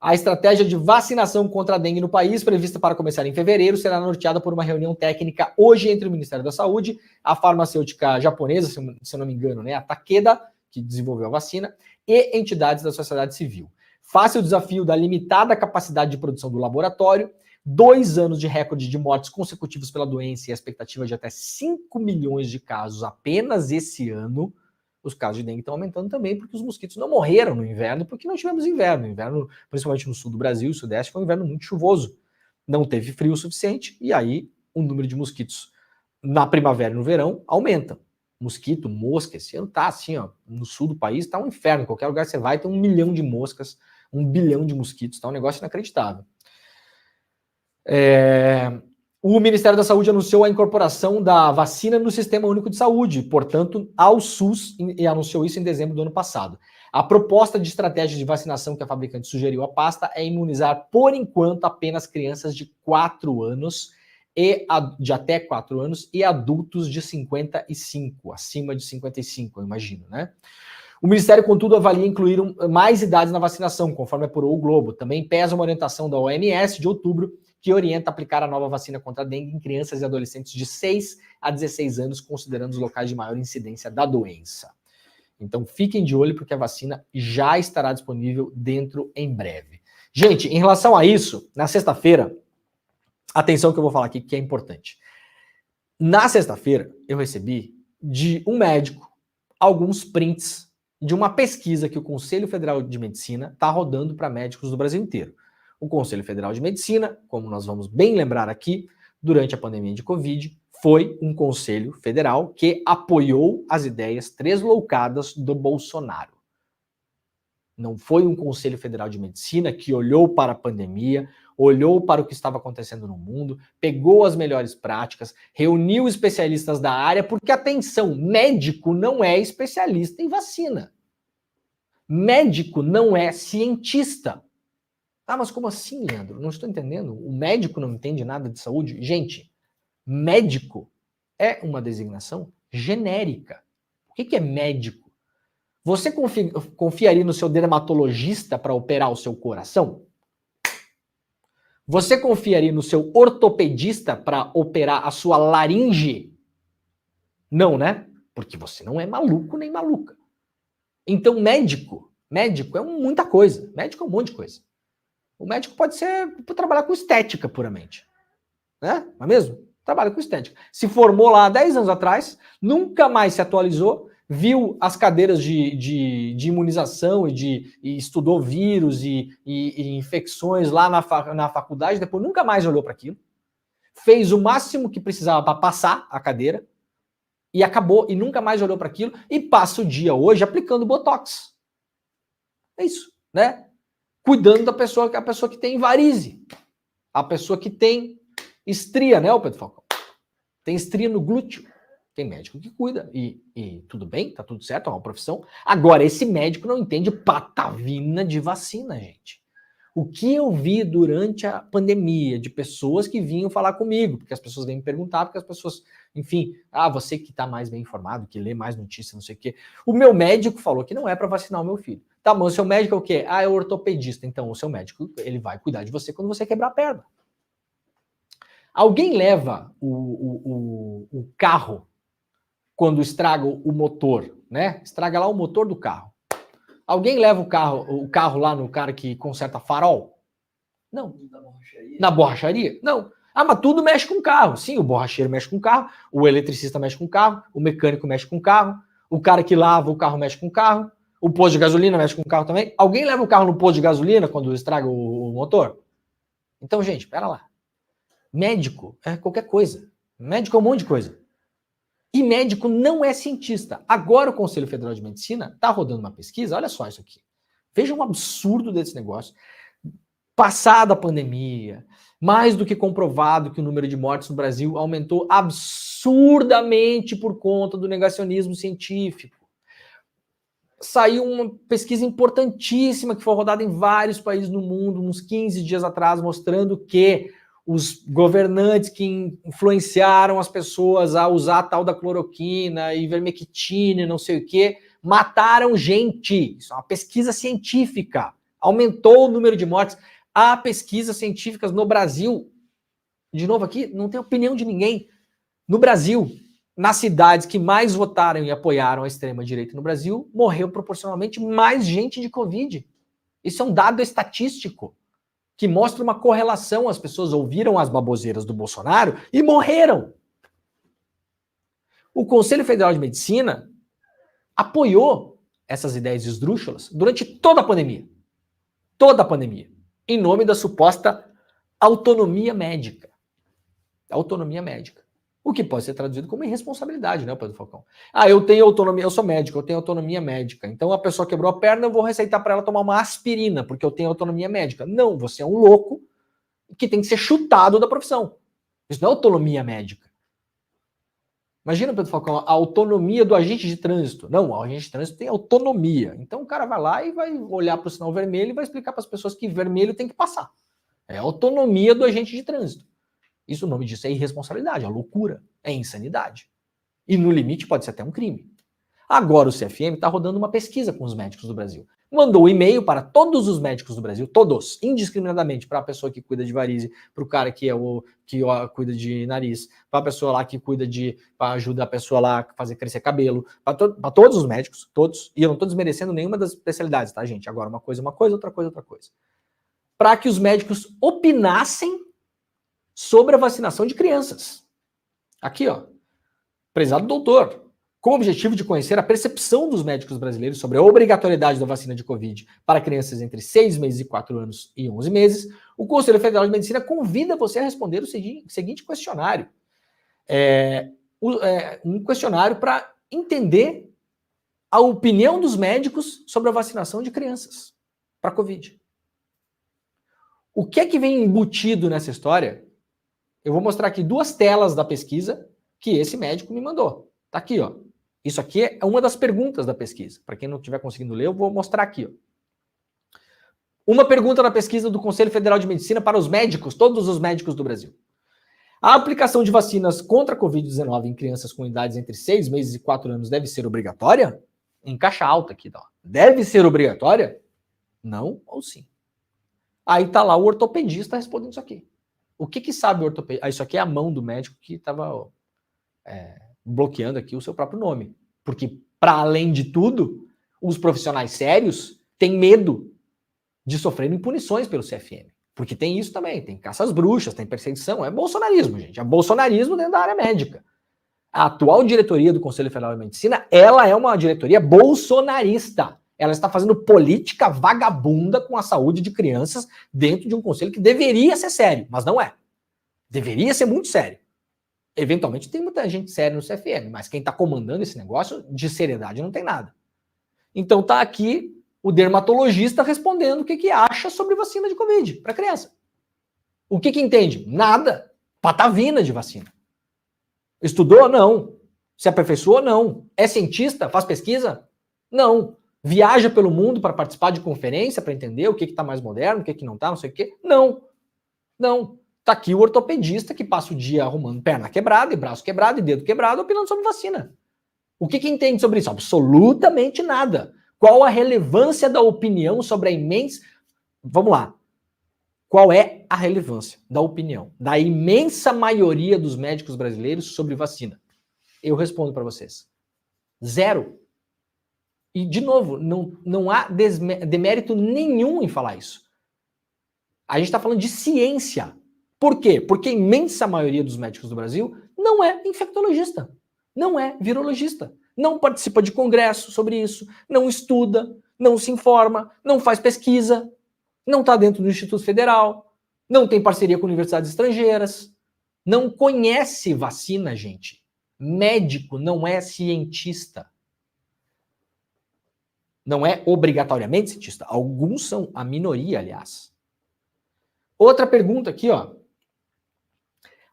A estratégia de vacinação contra a dengue no país, prevista para começar em fevereiro, será norteada por uma reunião técnica hoje entre o Ministério da Saúde, a farmacêutica japonesa, se eu não me engano, né, a Takeda, que desenvolveu a vacina, e entidades da sociedade civil. Face ao desafio da limitada capacidade de produção do laboratório, 2 anos de recorde de mortes consecutivos pela doença e a expectativa de até 5 milhões de casos apenas esse ano. Os casos de dengue estão aumentando também porque os mosquitos não morreram no inverno, porque não tivemos inverno. O inverno, principalmente no sul do Brasil e sudeste, foi um inverno muito chuvoso. Não teve frio o suficiente e aí o número de mosquitos na primavera e no verão aumenta. Mosquito, mosca, esse ano tá assim, ó, no sul do país tá um inferno. Em qualquer lugar que você vai tem 1 milhão de moscas, 1 bilhão de mosquitos, tá um negócio inacreditável. O Ministério da Saúde anunciou a incorporação da vacina no Sistema Único de Saúde, portanto, ao SUS, e anunciou isso em dezembro do ano passado. A proposta de estratégia de vacinação que a fabricante sugeriu à pasta é imunizar, por enquanto, apenas crianças de 4 anos, de até 4 anos, e adultos de 55, acima de 55, eu imagino, né? O Ministério, contudo, avalia incluir mais idades na vacinação, conforme apurou o Globo. Também pesa uma orientação da OMS de outubro, que orienta aplicar a nova vacina contra a dengue em crianças e adolescentes de 6 a 16 anos, considerando os locais de maior incidência da doença. Então fiquem de olho, porque a vacina já estará disponível dentro em breve. Gente, em relação a isso, na sexta-feira, atenção que eu vou falar aqui, que é importante. Na sexta-feira, eu recebi de um médico alguns prints de uma pesquisa que o Conselho Federal de Medicina está rodando para médicos do Brasil inteiro. O Conselho Federal de Medicina, como nós vamos bem lembrar aqui, durante a pandemia de Covid, foi um conselho federal que apoiou as ideias tresloucadas do Bolsonaro. Não foi um Conselho Federal de Medicina que olhou para a pandemia, olhou para o que estava acontecendo no mundo, pegou as melhores práticas, reuniu especialistas da área, porque, atenção, médico não é especialista em vacina. Médico não é cientista. Ah, mas como assim, Leandro? Não estou entendendo. O médico não entende nada de saúde? Gente, médico é uma designação genérica. O que é médico? Você confiaria no seu dermatologista para operar o seu coração? Você confiaria no seu ortopedista para operar a sua laringe? Não, né? Porque você não é maluco nem maluca. Então, médico é muita coisa. Médico é um monte de coisa. O médico pode ser para trabalhar com estética puramente, né? Não é mesmo? Trabalha com estética. Se formou lá há 10 anos atrás, nunca mais se atualizou, viu as cadeiras de imunização e estudou vírus e infecções lá na faculdade, depois nunca mais olhou para aquilo, fez o máximo que precisava para passar a cadeira e acabou, e nunca mais olhou para aquilo, e passa o dia hoje aplicando Botox. É isso, né? Cuidando da pessoa, a pessoa que tem varize, a pessoa que tem estria, né, Pedro Falcão? Tem estria no glúteo. Tem médico que cuida. E tudo bem, tá tudo certo, é uma profissão. Agora, esse médico não entende patavina de vacina, gente. O que eu vi durante a pandemia de pessoas que vinham falar comigo, porque as pessoas vêm me perguntar, porque as pessoas, enfim, você que tá mais bem informado, que lê mais notícias, não sei o quê. O meu médico falou que não é para vacinar o meu filho. Tá, mas o seu médico é o quê? É ortopedista. Então, o seu médico, ele vai cuidar de você quando você quebrar a perna. Alguém leva o carro quando estraga o motor, né? Estraga lá o motor do carro. Alguém leva o carro lá no cara que conserta farol? Não. Na borracharia? Não. Ah, mas tudo mexe com o carro. Sim, o borracheiro mexe com o carro, o eletricista mexe com o carro, o mecânico mexe com o carro, o cara que lava o carro mexe com o carro, o posto de gasolina mexe com o carro também. Alguém leva o carro no posto de gasolina quando estraga o motor? Então, gente, pera lá. Médico é qualquer coisa. Médico é um monte de coisa. E médico não é cientista. Agora o Conselho Federal de Medicina está rodando uma pesquisa, olha só isso aqui. Veja um absurdo desse negócio. Passada a pandemia, mais do que comprovado que o número de mortes no Brasil aumentou absurdamente por conta do negacionismo científico. Saiu uma pesquisa importantíssima que foi rodada em vários países no mundo, uns 15 dias atrás, mostrando que os governantes que influenciaram as pessoas a usar a tal da cloroquina, ivermectina, não sei o quê, mataram gente. Isso é uma pesquisa científica. Aumentou o número de mortes. Há pesquisas científicas no Brasil. De novo aqui, não tem opinião de ninguém. No Brasil, nas cidades que mais votaram e apoiaram a extrema-direita no Brasil, morreu proporcionalmente mais gente de Covid. Isso é um dado estatístico que mostra uma correlação. As pessoas ouviram as baboseiras do Bolsonaro e morreram. O Conselho Federal de Medicina apoiou essas ideias esdrúxulas durante toda a pandemia. Toda a pandemia. Em nome da suposta autonomia médica. Autonomia médica. O que pode ser traduzido como irresponsabilidade, né, Pedro Falcão? Eu tenho autonomia, eu sou médico, eu tenho autonomia médica. Então a pessoa quebrou a perna, eu vou receitar para ela tomar uma aspirina, porque eu tenho autonomia médica. Não, você é um louco que tem que ser chutado da profissão. Isso não é autonomia médica. Imagina, Pedro Falcão, a autonomia do agente de trânsito. Não, o agente de trânsito tem autonomia. Então o cara vai lá e vai olhar para o sinal vermelho e vai explicar para as pessoas que vermelho tem que passar. É a autonomia do agente de trânsito. Isso, o nome disso é irresponsabilidade, é loucura, é insanidade. E no limite pode ser até um crime. Agora o CFM está rodando uma pesquisa com os médicos do Brasil. Mandou um e-mail para todos os médicos do Brasil, todos, indiscriminadamente, para a pessoa que cuida de varize, para o cara que cuida de nariz, para a pessoa lá que cuida para ajudar a pessoa lá a fazer crescer cabelo, para todos os médicos, todos, e eu não estou desmerecendo nenhuma das especialidades, tá, gente? Agora uma coisa, outra coisa. Para que os médicos opinassem sobre a vacinação de crianças. Aqui, ó. Prezado doutor, com o objetivo de conhecer a percepção dos médicos brasileiros sobre a obrigatoriedade da vacina de Covid para crianças entre 6 meses e 4 anos e 11 meses, o Conselho Federal de Medicina convida você a responder o seguinte questionário. Um questionário para entender a opinião dos médicos sobre a vacinação de crianças para Covid. O que é que vem embutido nessa história? Eu vou mostrar aqui 2 telas da pesquisa que esse médico me mandou. Tá aqui, ó. Isso aqui é uma das perguntas da pesquisa. Para quem não estiver conseguindo ler, eu vou mostrar aqui, ó. Uma pergunta da pesquisa do Conselho Federal de Medicina para os médicos, todos os médicos do Brasil. A aplicação de vacinas contra a Covid-19 em crianças com idades entre 6 meses e 4 anos deve ser obrigatória? Em caixa alta aqui, ó. Deve ser obrigatória? Não ou sim? Aí tá lá o ortopedista respondendo isso aqui. O que sabe o ortopedista? Isso aqui é a mão do médico que estava bloqueando aqui o seu próprio nome. Porque, para além de tudo, os profissionais sérios têm medo de sofrerem punições pelo CFM. Porque tem isso também, tem caça às bruxas, tem perseguição. É bolsonarismo, gente. É bolsonarismo dentro da área médica. A atual diretoria do Conselho Federal de Medicina, ela é uma diretoria bolsonarista. Ela está fazendo política vagabunda com a saúde de crianças dentro de um conselho que deveria ser sério, mas não é. Deveria ser muito sério. Eventualmente tem muita gente séria no CFM, mas quem está comandando esse negócio de seriedade não tem nada. Então tá aqui o dermatologista respondendo o que acha sobre vacina de Covid para criança. O que entende? Nada. Patavina de vacina. Estudou? Não. Se aperfeiçoou? Não. É cientista? Faz pesquisa? Não. Viaja pelo mundo para participar de conferência, para entender o que está mais moderno, o que não está, não sei o quê? Não. Não. Está aqui o ortopedista que passa o dia arrumando perna quebrada, e braço quebrado, e dedo quebrado, opinando sobre vacina. O que entende sobre isso? Absolutamente nada. Qual a relevância da opinião sobre a imensa... Vamos lá. Qual é a relevância da opinião da imensa maioria dos médicos brasileiros sobre vacina? Eu respondo para vocês. 0. E, de novo, não há demérito nenhum em falar isso. A gente está falando de ciência. Por quê? Porque a imensa maioria dos médicos do Brasil não é infectologista, não é virologista, não participa de congresso sobre isso, não estuda, não se informa, não faz pesquisa, não está dentro do Instituto Federal, não tem parceria com universidades estrangeiras, não conhece vacina, gente. Médico não é cientista. Não é obrigatoriamente cientista. Alguns são, a minoria, aliás. Outra pergunta aqui, ó.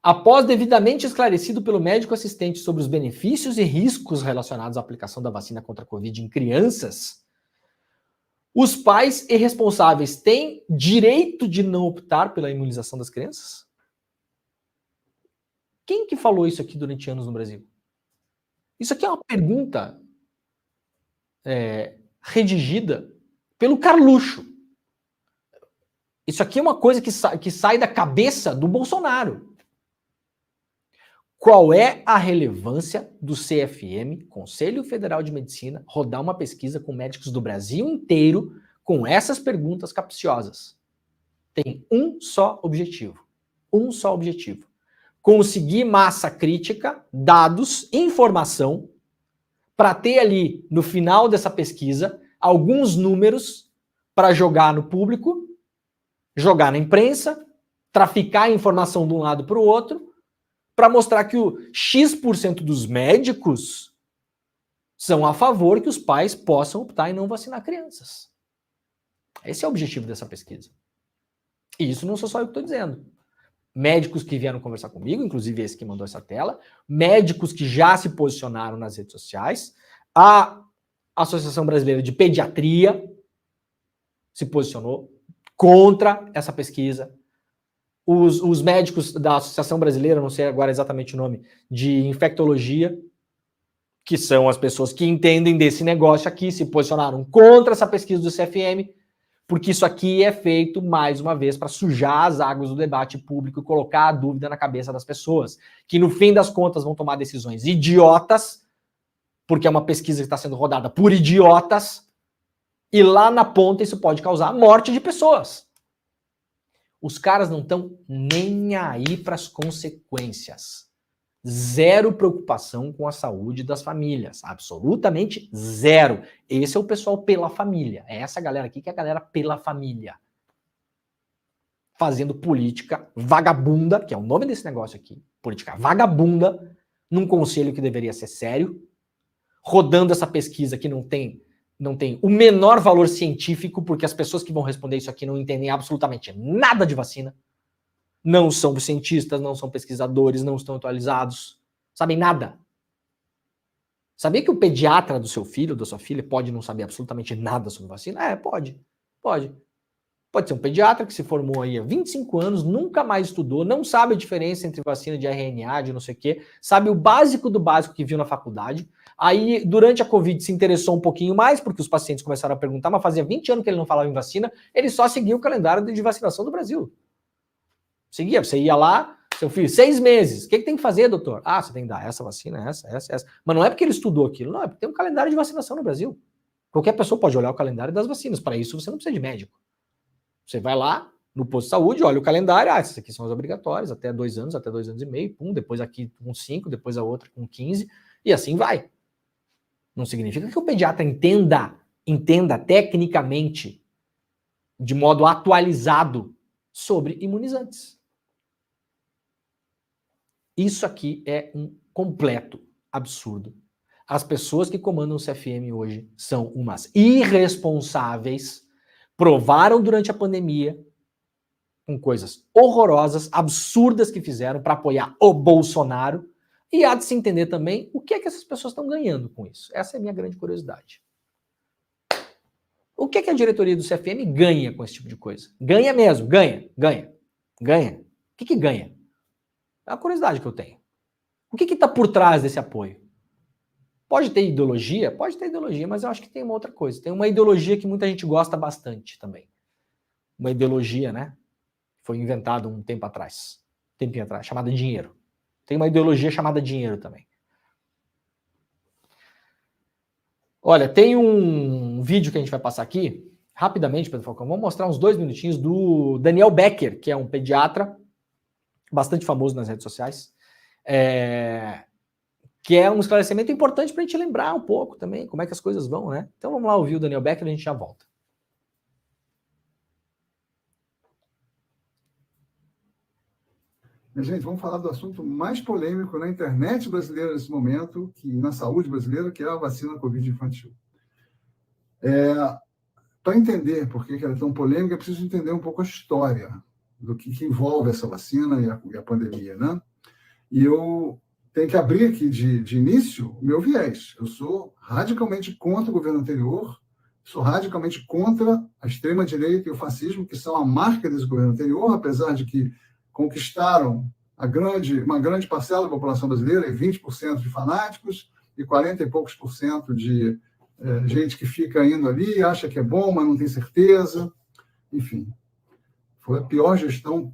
Após devidamente esclarecido pelo médico assistente sobre os benefícios e riscos relacionados à aplicação da vacina contra a Covid em crianças, os pais e responsáveis têm direito de não optar pela imunização das crianças? Quem que falou isso aqui durante anos no Brasil? Isso aqui é uma pergunta redigida pelo Carluxo. Isso aqui é uma coisa que sai da cabeça do Bolsonaro. Qual é a relevância do CFM, Conselho Federal de Medicina, rodar uma pesquisa com médicos do Brasil inteiro com essas perguntas capciosas? Tem um só objetivo. Um só objetivo. Conseguir massa crítica, dados, informação, para ter ali, no final dessa pesquisa, alguns números para jogar no público, jogar na imprensa, traficar a informação de um lado para o outro, para mostrar que o X% dos médicos são a favor que os pais possam optar em não vacinar crianças. Esse é o objetivo dessa pesquisa. E isso não sou só eu que estou dizendo. Médicos que vieram conversar comigo, inclusive esse que mandou essa tela, médicos que já se posicionaram nas redes sociais, a Associação Brasileira de Pediatria se posicionou contra essa pesquisa. Os médicos da Associação Brasileira, não sei agora exatamente o nome, de infectologia, que são as pessoas que entendem desse negócio aqui, se posicionaram contra essa pesquisa do CFM, porque isso aqui é feito, mais uma vez, para sujar as águas do debate público e colocar a dúvida na cabeça das pessoas, que no fim das contas vão tomar decisões idiotas, porque é uma pesquisa que está sendo rodada por idiotas, e lá na ponta isso pode causar a morte de pessoas. Os caras não estão nem aí para as consequências. Zero preocupação com a saúde das famílias. Absolutamente zero. Esse é o pessoal pela família. É essa galera aqui que é a galera pela família. Fazendo política vagabunda, que é o nome desse negócio aqui. Política vagabunda, num conselho que deveria ser sério. Rodando essa pesquisa que não tem o menor valor científico, porque as pessoas que vão responder isso aqui não entendem absolutamente nada de vacina. Não são cientistas, não são pesquisadores, não estão atualizados, sabem nada. Sabia que o pediatra do seu filho, da sua filha, pode não saber absolutamente nada sobre vacina? Pode. Pode ser um pediatra que se formou aí há 25 anos, nunca mais estudou, não sabe a diferença entre vacina de RNA, de não sei o quê, sabe o básico do básico que viu na faculdade. Aí, durante a Covid, se interessou um pouquinho mais, porque os pacientes começaram a perguntar, mas fazia 20 anos que ele não falava em vacina, ele só seguia o calendário de vacinação do Brasil. Seguia, você ia lá, seu filho, 6 meses, o que tem que fazer, doutor? Você tem que dar essa vacina, essa. Mas não é porque ele estudou aquilo, não, é porque tem um calendário de vacinação no Brasil. Qualquer pessoa pode olhar o calendário das vacinas, para isso você não precisa de médico. Você vai lá no posto de saúde, olha o calendário, essas aqui são as obrigatórias, até 2 anos, até 2 anos e meio, depois aqui com 5, depois a outra com 15, e assim vai. Não significa que o pediatra entenda tecnicamente, de modo atualizado, sobre imunizantes. Isso aqui é um completo absurdo. As pessoas que comandam o CFM hoje são umas irresponsáveis, provaram durante a pandemia, com coisas horrorosas, absurdas que fizeram para apoiar o Bolsonaro, e há de se entender também o que é que essas pessoas estão ganhando com isso. Essa é a minha grande curiosidade. O que é que a diretoria do CFM ganha com esse tipo de coisa? Ganha mesmo, ganha. O que ganha? É a curiosidade que eu tenho. O que está por trás desse apoio? Pode ter ideologia? Pode ter ideologia, mas eu acho que tem uma outra coisa. Tem uma ideologia que muita gente gosta bastante também. Uma ideologia, né? Foi inventada um tempinho atrás, chamada dinheiro. Tem uma ideologia chamada dinheiro também. Olha, tem um vídeo que a gente vai passar aqui, rapidamente, Pedro Falcão. Vamos mostrar uns 2 minutinhos do Daniel Becker, que é um pediatra bastante famoso nas redes sociais, que é um esclarecimento importante para a gente lembrar um pouco também como é que as coisas vão, né? Então vamos lá ouvir o Daniel Becker e a gente já volta. Gente, vamos falar do assunto mais polêmico na internet brasileira nesse momento, na saúde brasileira, que é a vacina Covid infantil. Para entender por que ela é tão polêmica, é preciso entender um pouco a história do que envolve essa vacina e a pandemia, né? E eu tenho que abrir aqui de início o meu viés. Eu sou radicalmente contra o governo anterior, sou radicalmente contra a extrema-direita e o fascismo, que são a marca desse governo anterior, apesar de que conquistaram uma grande parcela da população brasileira, 20% de fanáticos e 40 e poucos por cento de gente que fica indo ali, acha que é bom, mas não tem certeza. Enfim, foi a pior gestão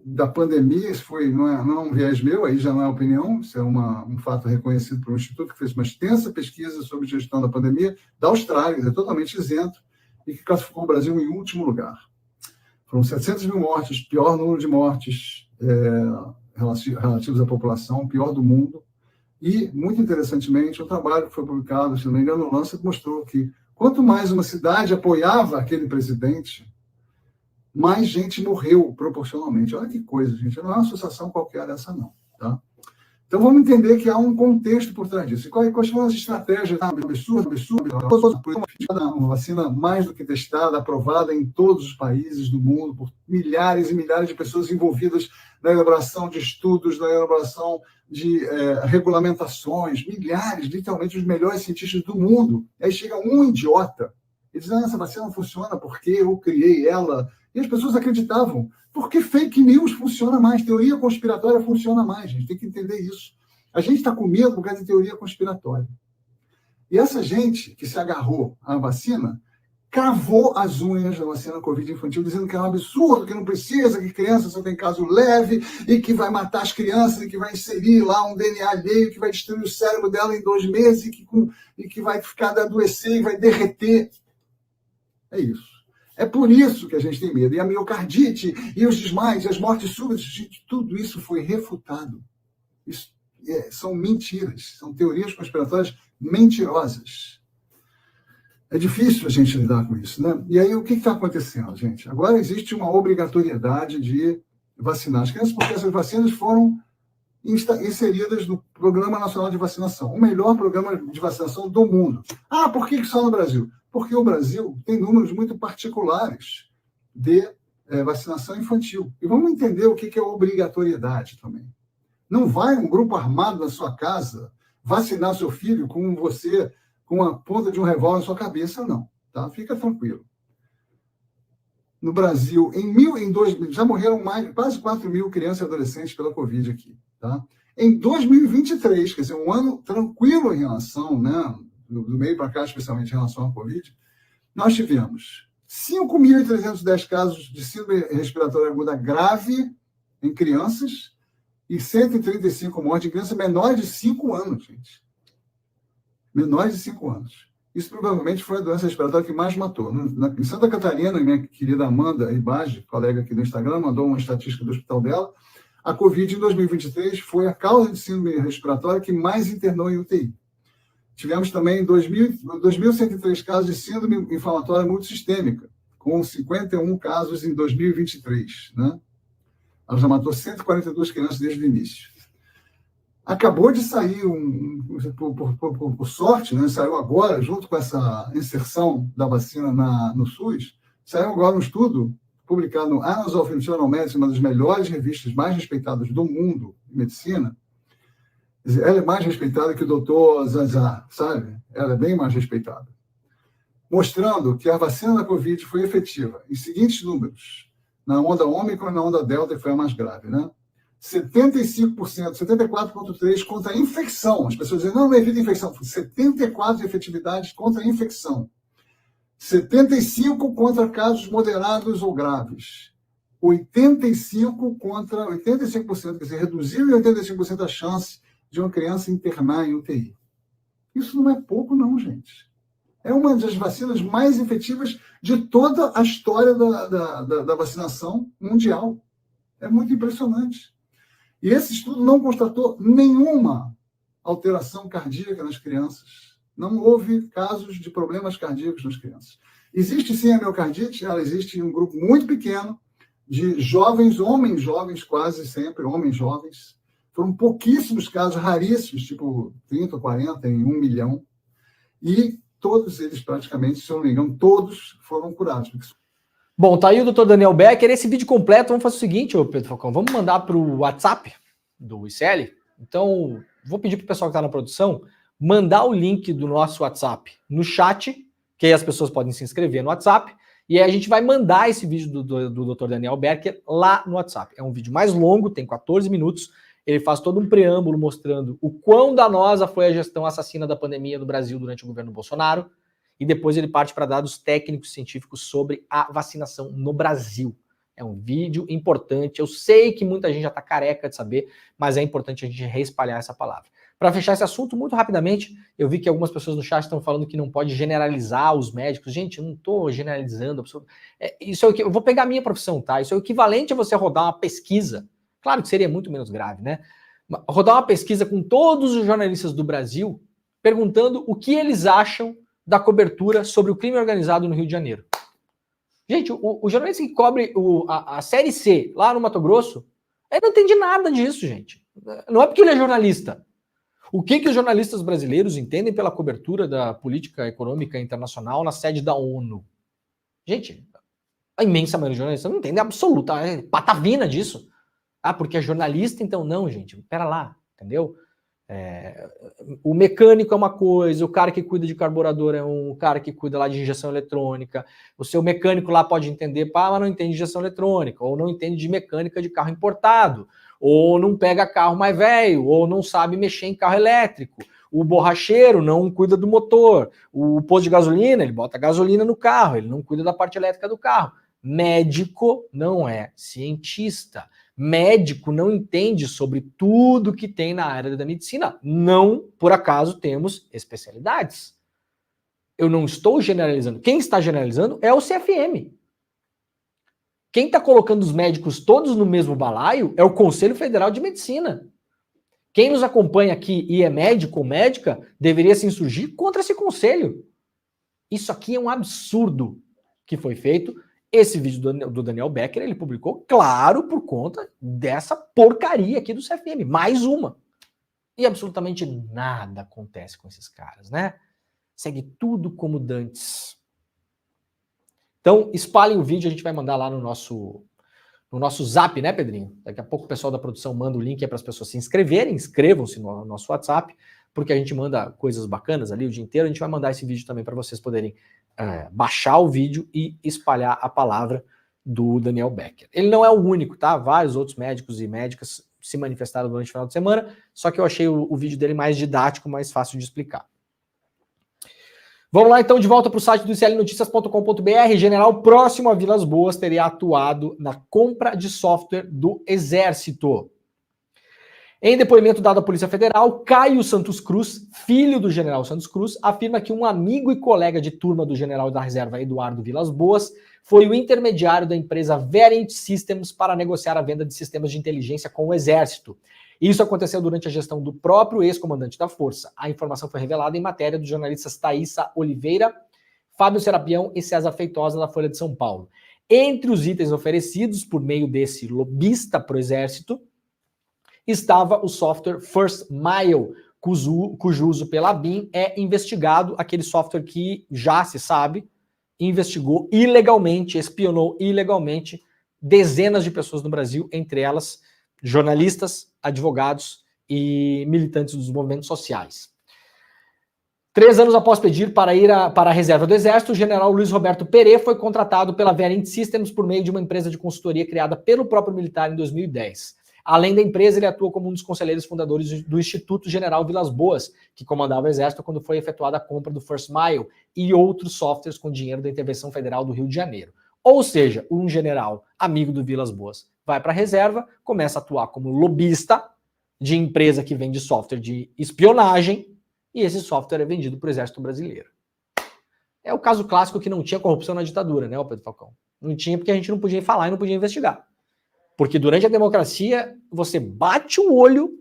da pandemia. Isso não é um viés meu, aí já não é opinião, isso é um fato reconhecido por um instituto que fez uma extensa pesquisa sobre gestão da pandemia da Austrália, é totalmente isento, e que classificou o Brasil em último lugar. Foram 700 mil mortes, pior número de mortes relativos à população, pior do mundo. E, muito interessantemente, um trabalho que foi publicado, se não me engano, no Lancet, mostrou que quanto mais uma cidade apoiava aquele presidente, mais gente morreu proporcionalmente. Olha que coisa, gente. Não é uma associação qualquer essa, não. Tá? Então, vamos entender que há um contexto por trás disso. E quais são as estratégias? Absurdo. Uma vacina mais do que testada, aprovada em todos os países do mundo, por milhares e milhares de pessoas envolvidas na elaboração de estudos, na elaboração de regulamentações, milhares, literalmente, os melhores cientistas do mundo. Aí chega um idiota e diz, essa vacina não funciona porque eu criei ela. E as pessoas acreditavam. Porque fake news funciona mais, teoria conspiratória funciona mais, gente. Tem que entender isso. A gente está com medo por causa de teoria conspiratória. E essa gente que se agarrou à vacina cravou as unhas da vacina Covid infantil, dizendo que é um absurdo, que não precisa, que criança só tem caso leve e que vai matar as crianças e que vai inserir lá um DNA alheio que vai destruir o cérebro dela em 2 meses e que vai ficar adoecer e vai derreter. É isso. É por isso que a gente tem medo. E a miocardite, e os desmaios, e as mortes súbitas, gente, tudo isso foi refutado. Isso são mentiras, são teorias conspiratórias mentirosas. É difícil a gente lidar com isso, né? E aí, o que está acontecendo, gente? Agora existe uma obrigatoriedade de vacinar as crianças, porque essas vacinas foram inseridas no Programa Nacional de Vacinação, o melhor programa de vacinação do mundo. Ah, por que só no Brasil? Porque o Brasil tem números muito particulares de vacinação infantil. E vamos entender o que é obrigatoriedade também. Não vai um grupo armado na sua casa vacinar seu filho com a ponta de um revólver na sua cabeça, não. Tá? Fica tranquilo. No Brasil, já morreram quase 4 mil crianças e adolescentes pela Covid aqui. Tá? Em 2023, quer dizer, um ano tranquilo em relação, né, do meio para cá, especialmente em relação à Covid, nós tivemos 5.310 casos de síndrome respiratória aguda grave em crianças e 135 mortes em crianças menores de 5 anos, gente. Menores de 5 anos. Isso provavelmente foi a doença respiratória que mais matou. Em Santa Catarina, minha querida Amanda Ibage, colega aqui do Instagram, mandou uma estatística do hospital dela. A Covid, em 2023, foi a causa de síndrome respiratória que mais internou em UTI. Tivemos também 2.103 casos de síndrome inflamatória multissistêmica, com 51 casos em 2023. Né? Ela já matou 142 crianças desde o início. Acabou de sair, por sorte, né? Saiu agora, junto com essa inserção da vacina no SUS, saiu agora um estudo publicado no Annals of Internal Medicine, uma das melhores revistas mais respeitadas do mundo de medicina. Ela é mais respeitada que o doutor Zanzar, sabe? Ela é bem mais respeitada. Mostrando que a vacina da Covid foi efetiva em seguintes números. Na onda Ômicron e na onda Delta, que foi a mais grave, né? 75%, 74,3% contra a infecção. As pessoas dizem, não evita infecção. 74% de efetividade contra a infecção. 75% contra casos moderados ou graves. 85% contra 85%, quer dizer, reduziu em 85% a chance de uma criança internar em UTI. Isso não é pouco, não, gente. É uma das vacinas mais efetivas de toda a história da vacinação mundial. É muito impressionante. E esse estudo não constatou nenhuma alteração cardíaca nas crianças. Não houve casos de problemas cardíacos nas crianças. Existe sim a miocardite, ela existe em um grupo muito pequeno de jovens, homens jovens, quase sempre, homens jovens. Foram pouquíssimos casos, raríssimos, tipo 30 ou 40 em 1 milhão. E todos eles, praticamente, se eu não me engano, todos foram curados. Bom, tá aí o doutor Daniel Becker. Esse vídeo completo, vamos fazer o seguinte, ô Pedro Falcão, vamos mandar para o WhatsApp do ICL. Então, vou pedir para o pessoal que está na produção mandar o link do nosso WhatsApp no chat, que aí as pessoas podem se inscrever no WhatsApp, E aí a gente vai mandar esse vídeo do Dr. Daniel Becker lá no WhatsApp. É um vídeo mais longo, tem 14 minutos. Ele faz todo um preâmbulo mostrando o quão danosa foi a gestão assassina da pandemia no Brasil durante o governo Bolsonaro. E depois ele parte para dados técnicos científicos sobre a vacinação no Brasil. É um vídeo importante. Eu sei que muita gente já está careca de saber, mas é importante a gente reespalhar essa palavra. Para fechar esse assunto, muito rapidamente, eu vi que algumas pessoas no chat estão falando que não pode generalizar os médicos. Gente, eu não estou generalizando. Isso é o que eu vou pegar a minha profissão, tá? Isso é o equivalente a você rodar uma pesquisa. Claro que seria muito menos grave, né? Rodar uma pesquisa com todos os jornalistas do Brasil perguntando o que eles acham da cobertura sobre o crime organizado no Rio de Janeiro. Gente, o jornalista que cobre a Série C lá no Mato Grosso, ele não entende nada disso, gente. Não é porque ele é jornalista. O que os jornalistas brasileiros entendem pela cobertura da política econômica internacional na sede da ONU? Gente, a imensa maioria dos jornalistas não entende absoluta patavina disso. Ah, porque é jornalista, então não, gente. Pera lá, entendeu? O mecânico é uma coisa, o cara que cuida de carburador é o cara que cuida lá de injeção eletrônica. O seu mecânico lá pode entender, mas não entende de injeção eletrônica, ou não entende de mecânica de carro importado, ou não pega carro mais velho, ou não sabe mexer em carro elétrico. O borracheiro não cuida do motor. O posto de gasolina, ele bota gasolina no carro, ele não cuida da parte elétrica do carro. Médico não é cientista. Médico não entende sobre tudo que tem na área da medicina. Não, por acaso, temos especialidades. Eu não estou generalizando. Quem está generalizando é o CFM. Quem está colocando os médicos todos no mesmo balaio é o Conselho Federal de Medicina. Quem nos acompanha aqui e é médico ou médica deveria se insurgir contra esse conselho. Isso aqui é um absurdo que foi feito. Esse vídeo do Daniel Becker, ele publicou, claro, por conta dessa porcaria aqui do CFM. Mais uma. E absolutamente nada acontece com esses caras, né? Segue tudo como dantes. Então, espalhem o vídeo, a gente vai mandar lá no nosso zap, né, Pedrinho? Daqui a pouco o pessoal da produção manda o link para as pessoas se inscreverem. Inscrevam-se no nosso WhatsApp, porque a gente manda coisas bacanas ali o dia inteiro. A gente vai mandar esse vídeo também para vocês poderem baixar o vídeo e espalhar a palavra do Daniel Becker. Ele não é o único, tá? Vários outros médicos e médicas se manifestaram durante o final de semana, só que eu achei o vídeo dele mais didático, mais fácil de explicar. Vamos lá, então, de volta para o site do iclnoticias.com.br. General próximo a Vilas Boas teria atuado na compra de software do Exército. Em depoimento dado à Polícia Federal, Caio Santos Cruz, filho do general Santos Cruz, afirma que um amigo e colega de turma do general da reserva Eduardo Vilas Boas foi o intermediário da empresa Verint Systems para negociar a venda de sistemas de inteligência com o Exército. Isso aconteceu durante a gestão do próprio ex-comandante da Força. A informação foi revelada em matéria dos jornalistas Thaisa Oliveira, Fábio Serapião e César Feitosa, da Folha de São Paulo. Entre os itens oferecidos por meio desse lobista para o Exército, estava o software First Mile, cujo uso pela BIM é investigado, aquele software que já se sabe, investigou ilegalmente, espionou ilegalmente dezenas de pessoas no Brasil, entre elas jornalistas, advogados e militantes dos movimentos sociais. 3 anos após pedir para ir para a reserva do Exército, o general Luiz Roberto Perê foi contratado pela Verint Systems por meio de uma empresa de consultoria criada pelo próprio militar em 2010. Além da empresa, ele atua como um dos conselheiros fundadores do Instituto General Vilas Boas, que comandava o Exército quando foi efetuada a compra do First Mile e outros softwares com dinheiro da Intervenção Federal do Rio de Janeiro. Ou seja, um general amigo do Vilas Boas vai para a reserva, começa a atuar como lobista de empresa que vende software de espionagem e esse software é vendido para o Exército Brasileiro. É o caso clássico que não tinha corrupção na ditadura, né, Pedro Falcão? Não tinha porque a gente não podia falar e não podia investigar. Porque durante a democracia, você bate o olho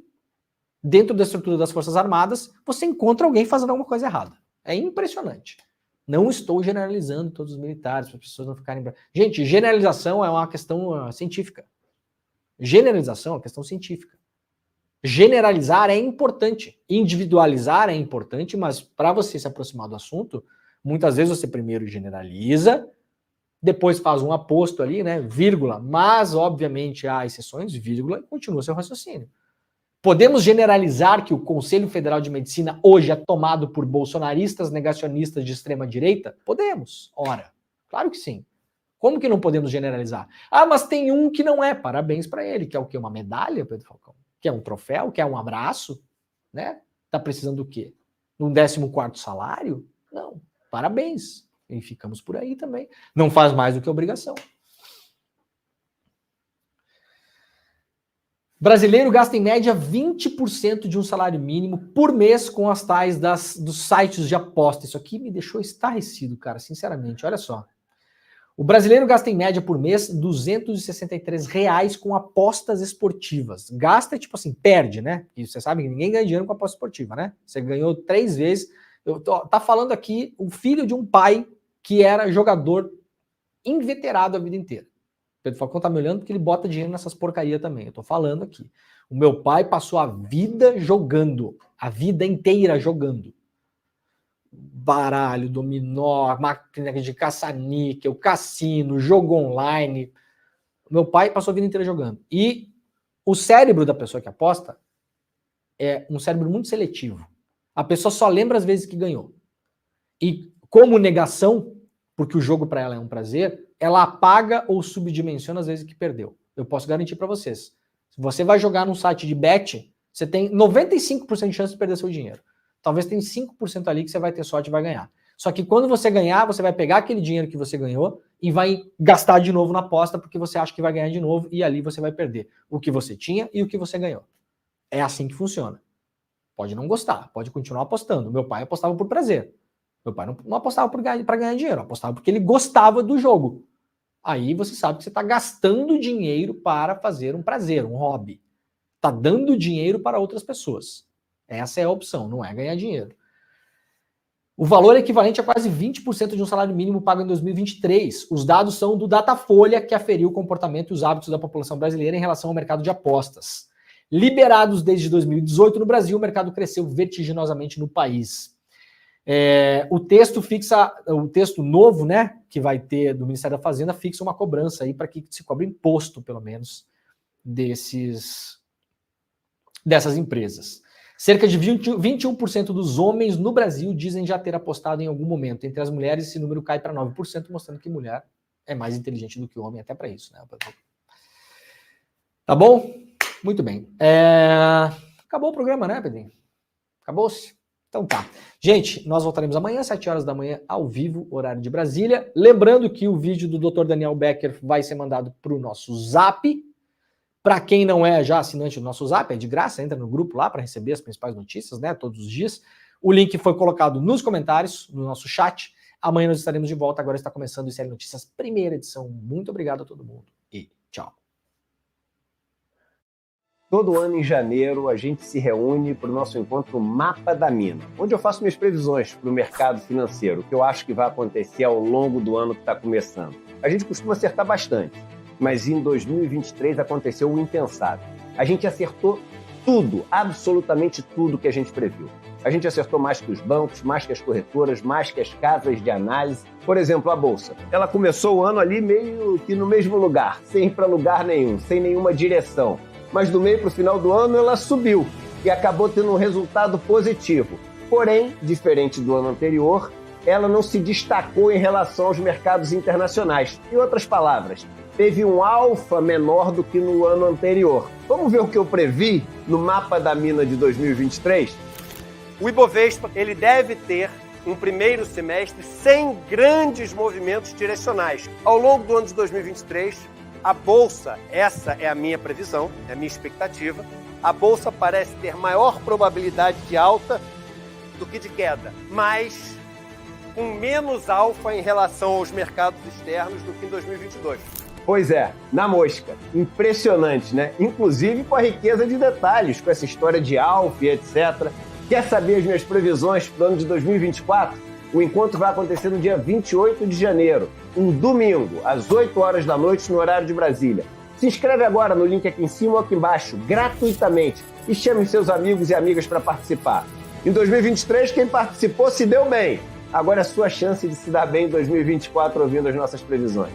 dentro da estrutura das Forças Armadas, você encontra alguém fazendo alguma coisa errada. É impressionante. Não estou generalizando todos os militares, para as pessoas não ficarem... Gente, generalização é uma questão científica. Generalização é uma questão científica. Generalizar é importante. Individualizar é importante, mas para você se aproximar do assunto, muitas vezes você primeiro generaliza, depois faz um aposto ali, né, vírgula, mas obviamente há exceções, vírgula, e continua seu raciocínio. Podemos generalizar que o Conselho Federal de Medicina hoje é tomado por bolsonaristas negacionistas de extrema direita? Podemos, ora, claro que sim. Como que não podemos generalizar? Ah, mas tem um que não é. Parabéns para ele. Quer o quê? Uma medalha, Pedro Falcão? Quer um troféu? Quer um abraço? Né? Tá precisando do quê? Um 14º salário? Não. Parabéns. E ficamos por aí também. Não faz mais do que obrigação. Brasileiro gasta em média 20% de um salário mínimo por mês com as tais dos sites de aposta. Isso aqui me deixou estarrecido, cara, sinceramente. Olha só. O brasileiro gasta em média por mês R$ 263 com apostas esportivas. Gasta, tipo assim, perde, né? E você sabe que ninguém ganha dinheiro com aposta esportiva, né? Você ganhou 3 vezes. Tá falando aqui o filho de um pai que era jogador inveterado a vida inteira. Pedro Falcão tá me olhando porque ele bota dinheiro nessas porcarias também. Eu tô falando aqui. O meu pai passou a vida jogando. A vida inteira jogando. Baralho, dominó, máquina de caça-níquel, cassino, jogo online. Meu pai passou a vida inteira jogando. E o cérebro da pessoa que aposta é um cérebro muito seletivo. A pessoa só lembra as vezes que ganhou. E como negação, porque o jogo para ela é um prazer, ela apaga ou subdimensiona as vezes que perdeu. Eu posso garantir para vocês. Se você vai jogar num site de bet, você tem 95% de chance de perder seu dinheiro. Talvez tenha 5% ali que você vai ter sorte e vai ganhar. Só que quando você ganhar, você vai pegar aquele dinheiro que você ganhou e vai gastar de novo na aposta porque você acha que vai ganhar de novo e ali você vai perder o que você tinha e o que você ganhou. É assim que funciona. Pode não gostar, pode continuar apostando. Meu pai apostava por prazer. Meu pai não apostava para ganhar dinheiro, apostava porque ele gostava do jogo. Aí você sabe que você está gastando dinheiro para fazer um prazer, um hobby. Está dando dinheiro para outras pessoas. Essa é a opção, não é ganhar dinheiro. O valor é equivalente a quase 20% de um salário mínimo pago em 2023. Os dados são do Datafolha, que aferiu o comportamento e os hábitos da população brasileira em relação ao mercado de apostas. Liberados desde 2018 no Brasil, o mercado cresceu vertiginosamente no país. O texto novo, né, que vai ter do Ministério da Fazenda, fixa uma cobrança aí para que se cobre imposto, pelo menos, dessas empresas. Cerca de 21% dos homens no Brasil dizem já ter apostado em algum momento. Entre as mulheres, esse número cai para 9%, mostrando que mulher é mais inteligente do que homem, até para isso, né? Tá bom? Muito bem. Acabou o programa, né, Pedrinho? Acabou-se? Então tá. Gente, nós voltaremos amanhã, às 7 horas da manhã, ao vivo, horário de Brasília. Lembrando que o vídeo do Dr. Daniel Becker vai ser mandado para o nosso Zap. Para quem não é já assinante do nosso Zap, é de graça, entra no grupo lá para receber as principais notícias, né, todos os dias. O link foi colocado nos comentários, no nosso chat. Amanhã nós estaremos de volta, agora está começando o ICL Notícias, primeira edição. Muito obrigado a todo mundo e tchau. Todo ano em janeiro a gente se reúne para o nosso encontro Mapa da Mina, onde eu faço minhas previsões para o mercado financeiro, o que eu acho que vai acontecer ao longo do ano que está começando. A gente costuma acertar bastante. Mas em 2023 aconteceu o impensável. A gente acertou tudo, absolutamente tudo que a gente previu. A gente acertou mais que os bancos, mais que as corretoras, mais que as casas de análise. Por exemplo, a Bolsa. Ela começou o ano ali meio que no mesmo lugar, sem ir para lugar nenhum, sem nenhuma direção. Mas do meio para o final do ano ela subiu e acabou tendo um resultado positivo. Porém, diferente do ano anterior, ela não se destacou em relação aos mercados internacionais. Em outras palavras, teve um alfa menor do que no ano anterior. Vamos ver o que eu previ no Mapa da Mina de 2023? O Ibovespa ele deve ter um primeiro semestre sem grandes movimentos direcionais. Ao longo do ano de 2023, a Bolsa, essa é a minha previsão, é a minha expectativa, a Bolsa parece ter maior probabilidade de alta do que de queda, mas com menos alfa em relação aos mercados externos do que em 2022. Pois é, na mosca. Impressionante, né? Inclusive com a riqueza de detalhes, com essa história de alfa e etc. Quer saber as minhas previsões para o ano de 2024? O encontro vai acontecer no dia 28 de janeiro, um domingo, às 8 horas da noite, no horário de Brasília. Se inscreve agora no link aqui em cima ou aqui embaixo, gratuitamente, e chame seus amigos e amigas para participar. Em 2023, quem participou se deu bem. Agora é a sua chance de se dar bem em 2024 ouvindo as nossas previsões.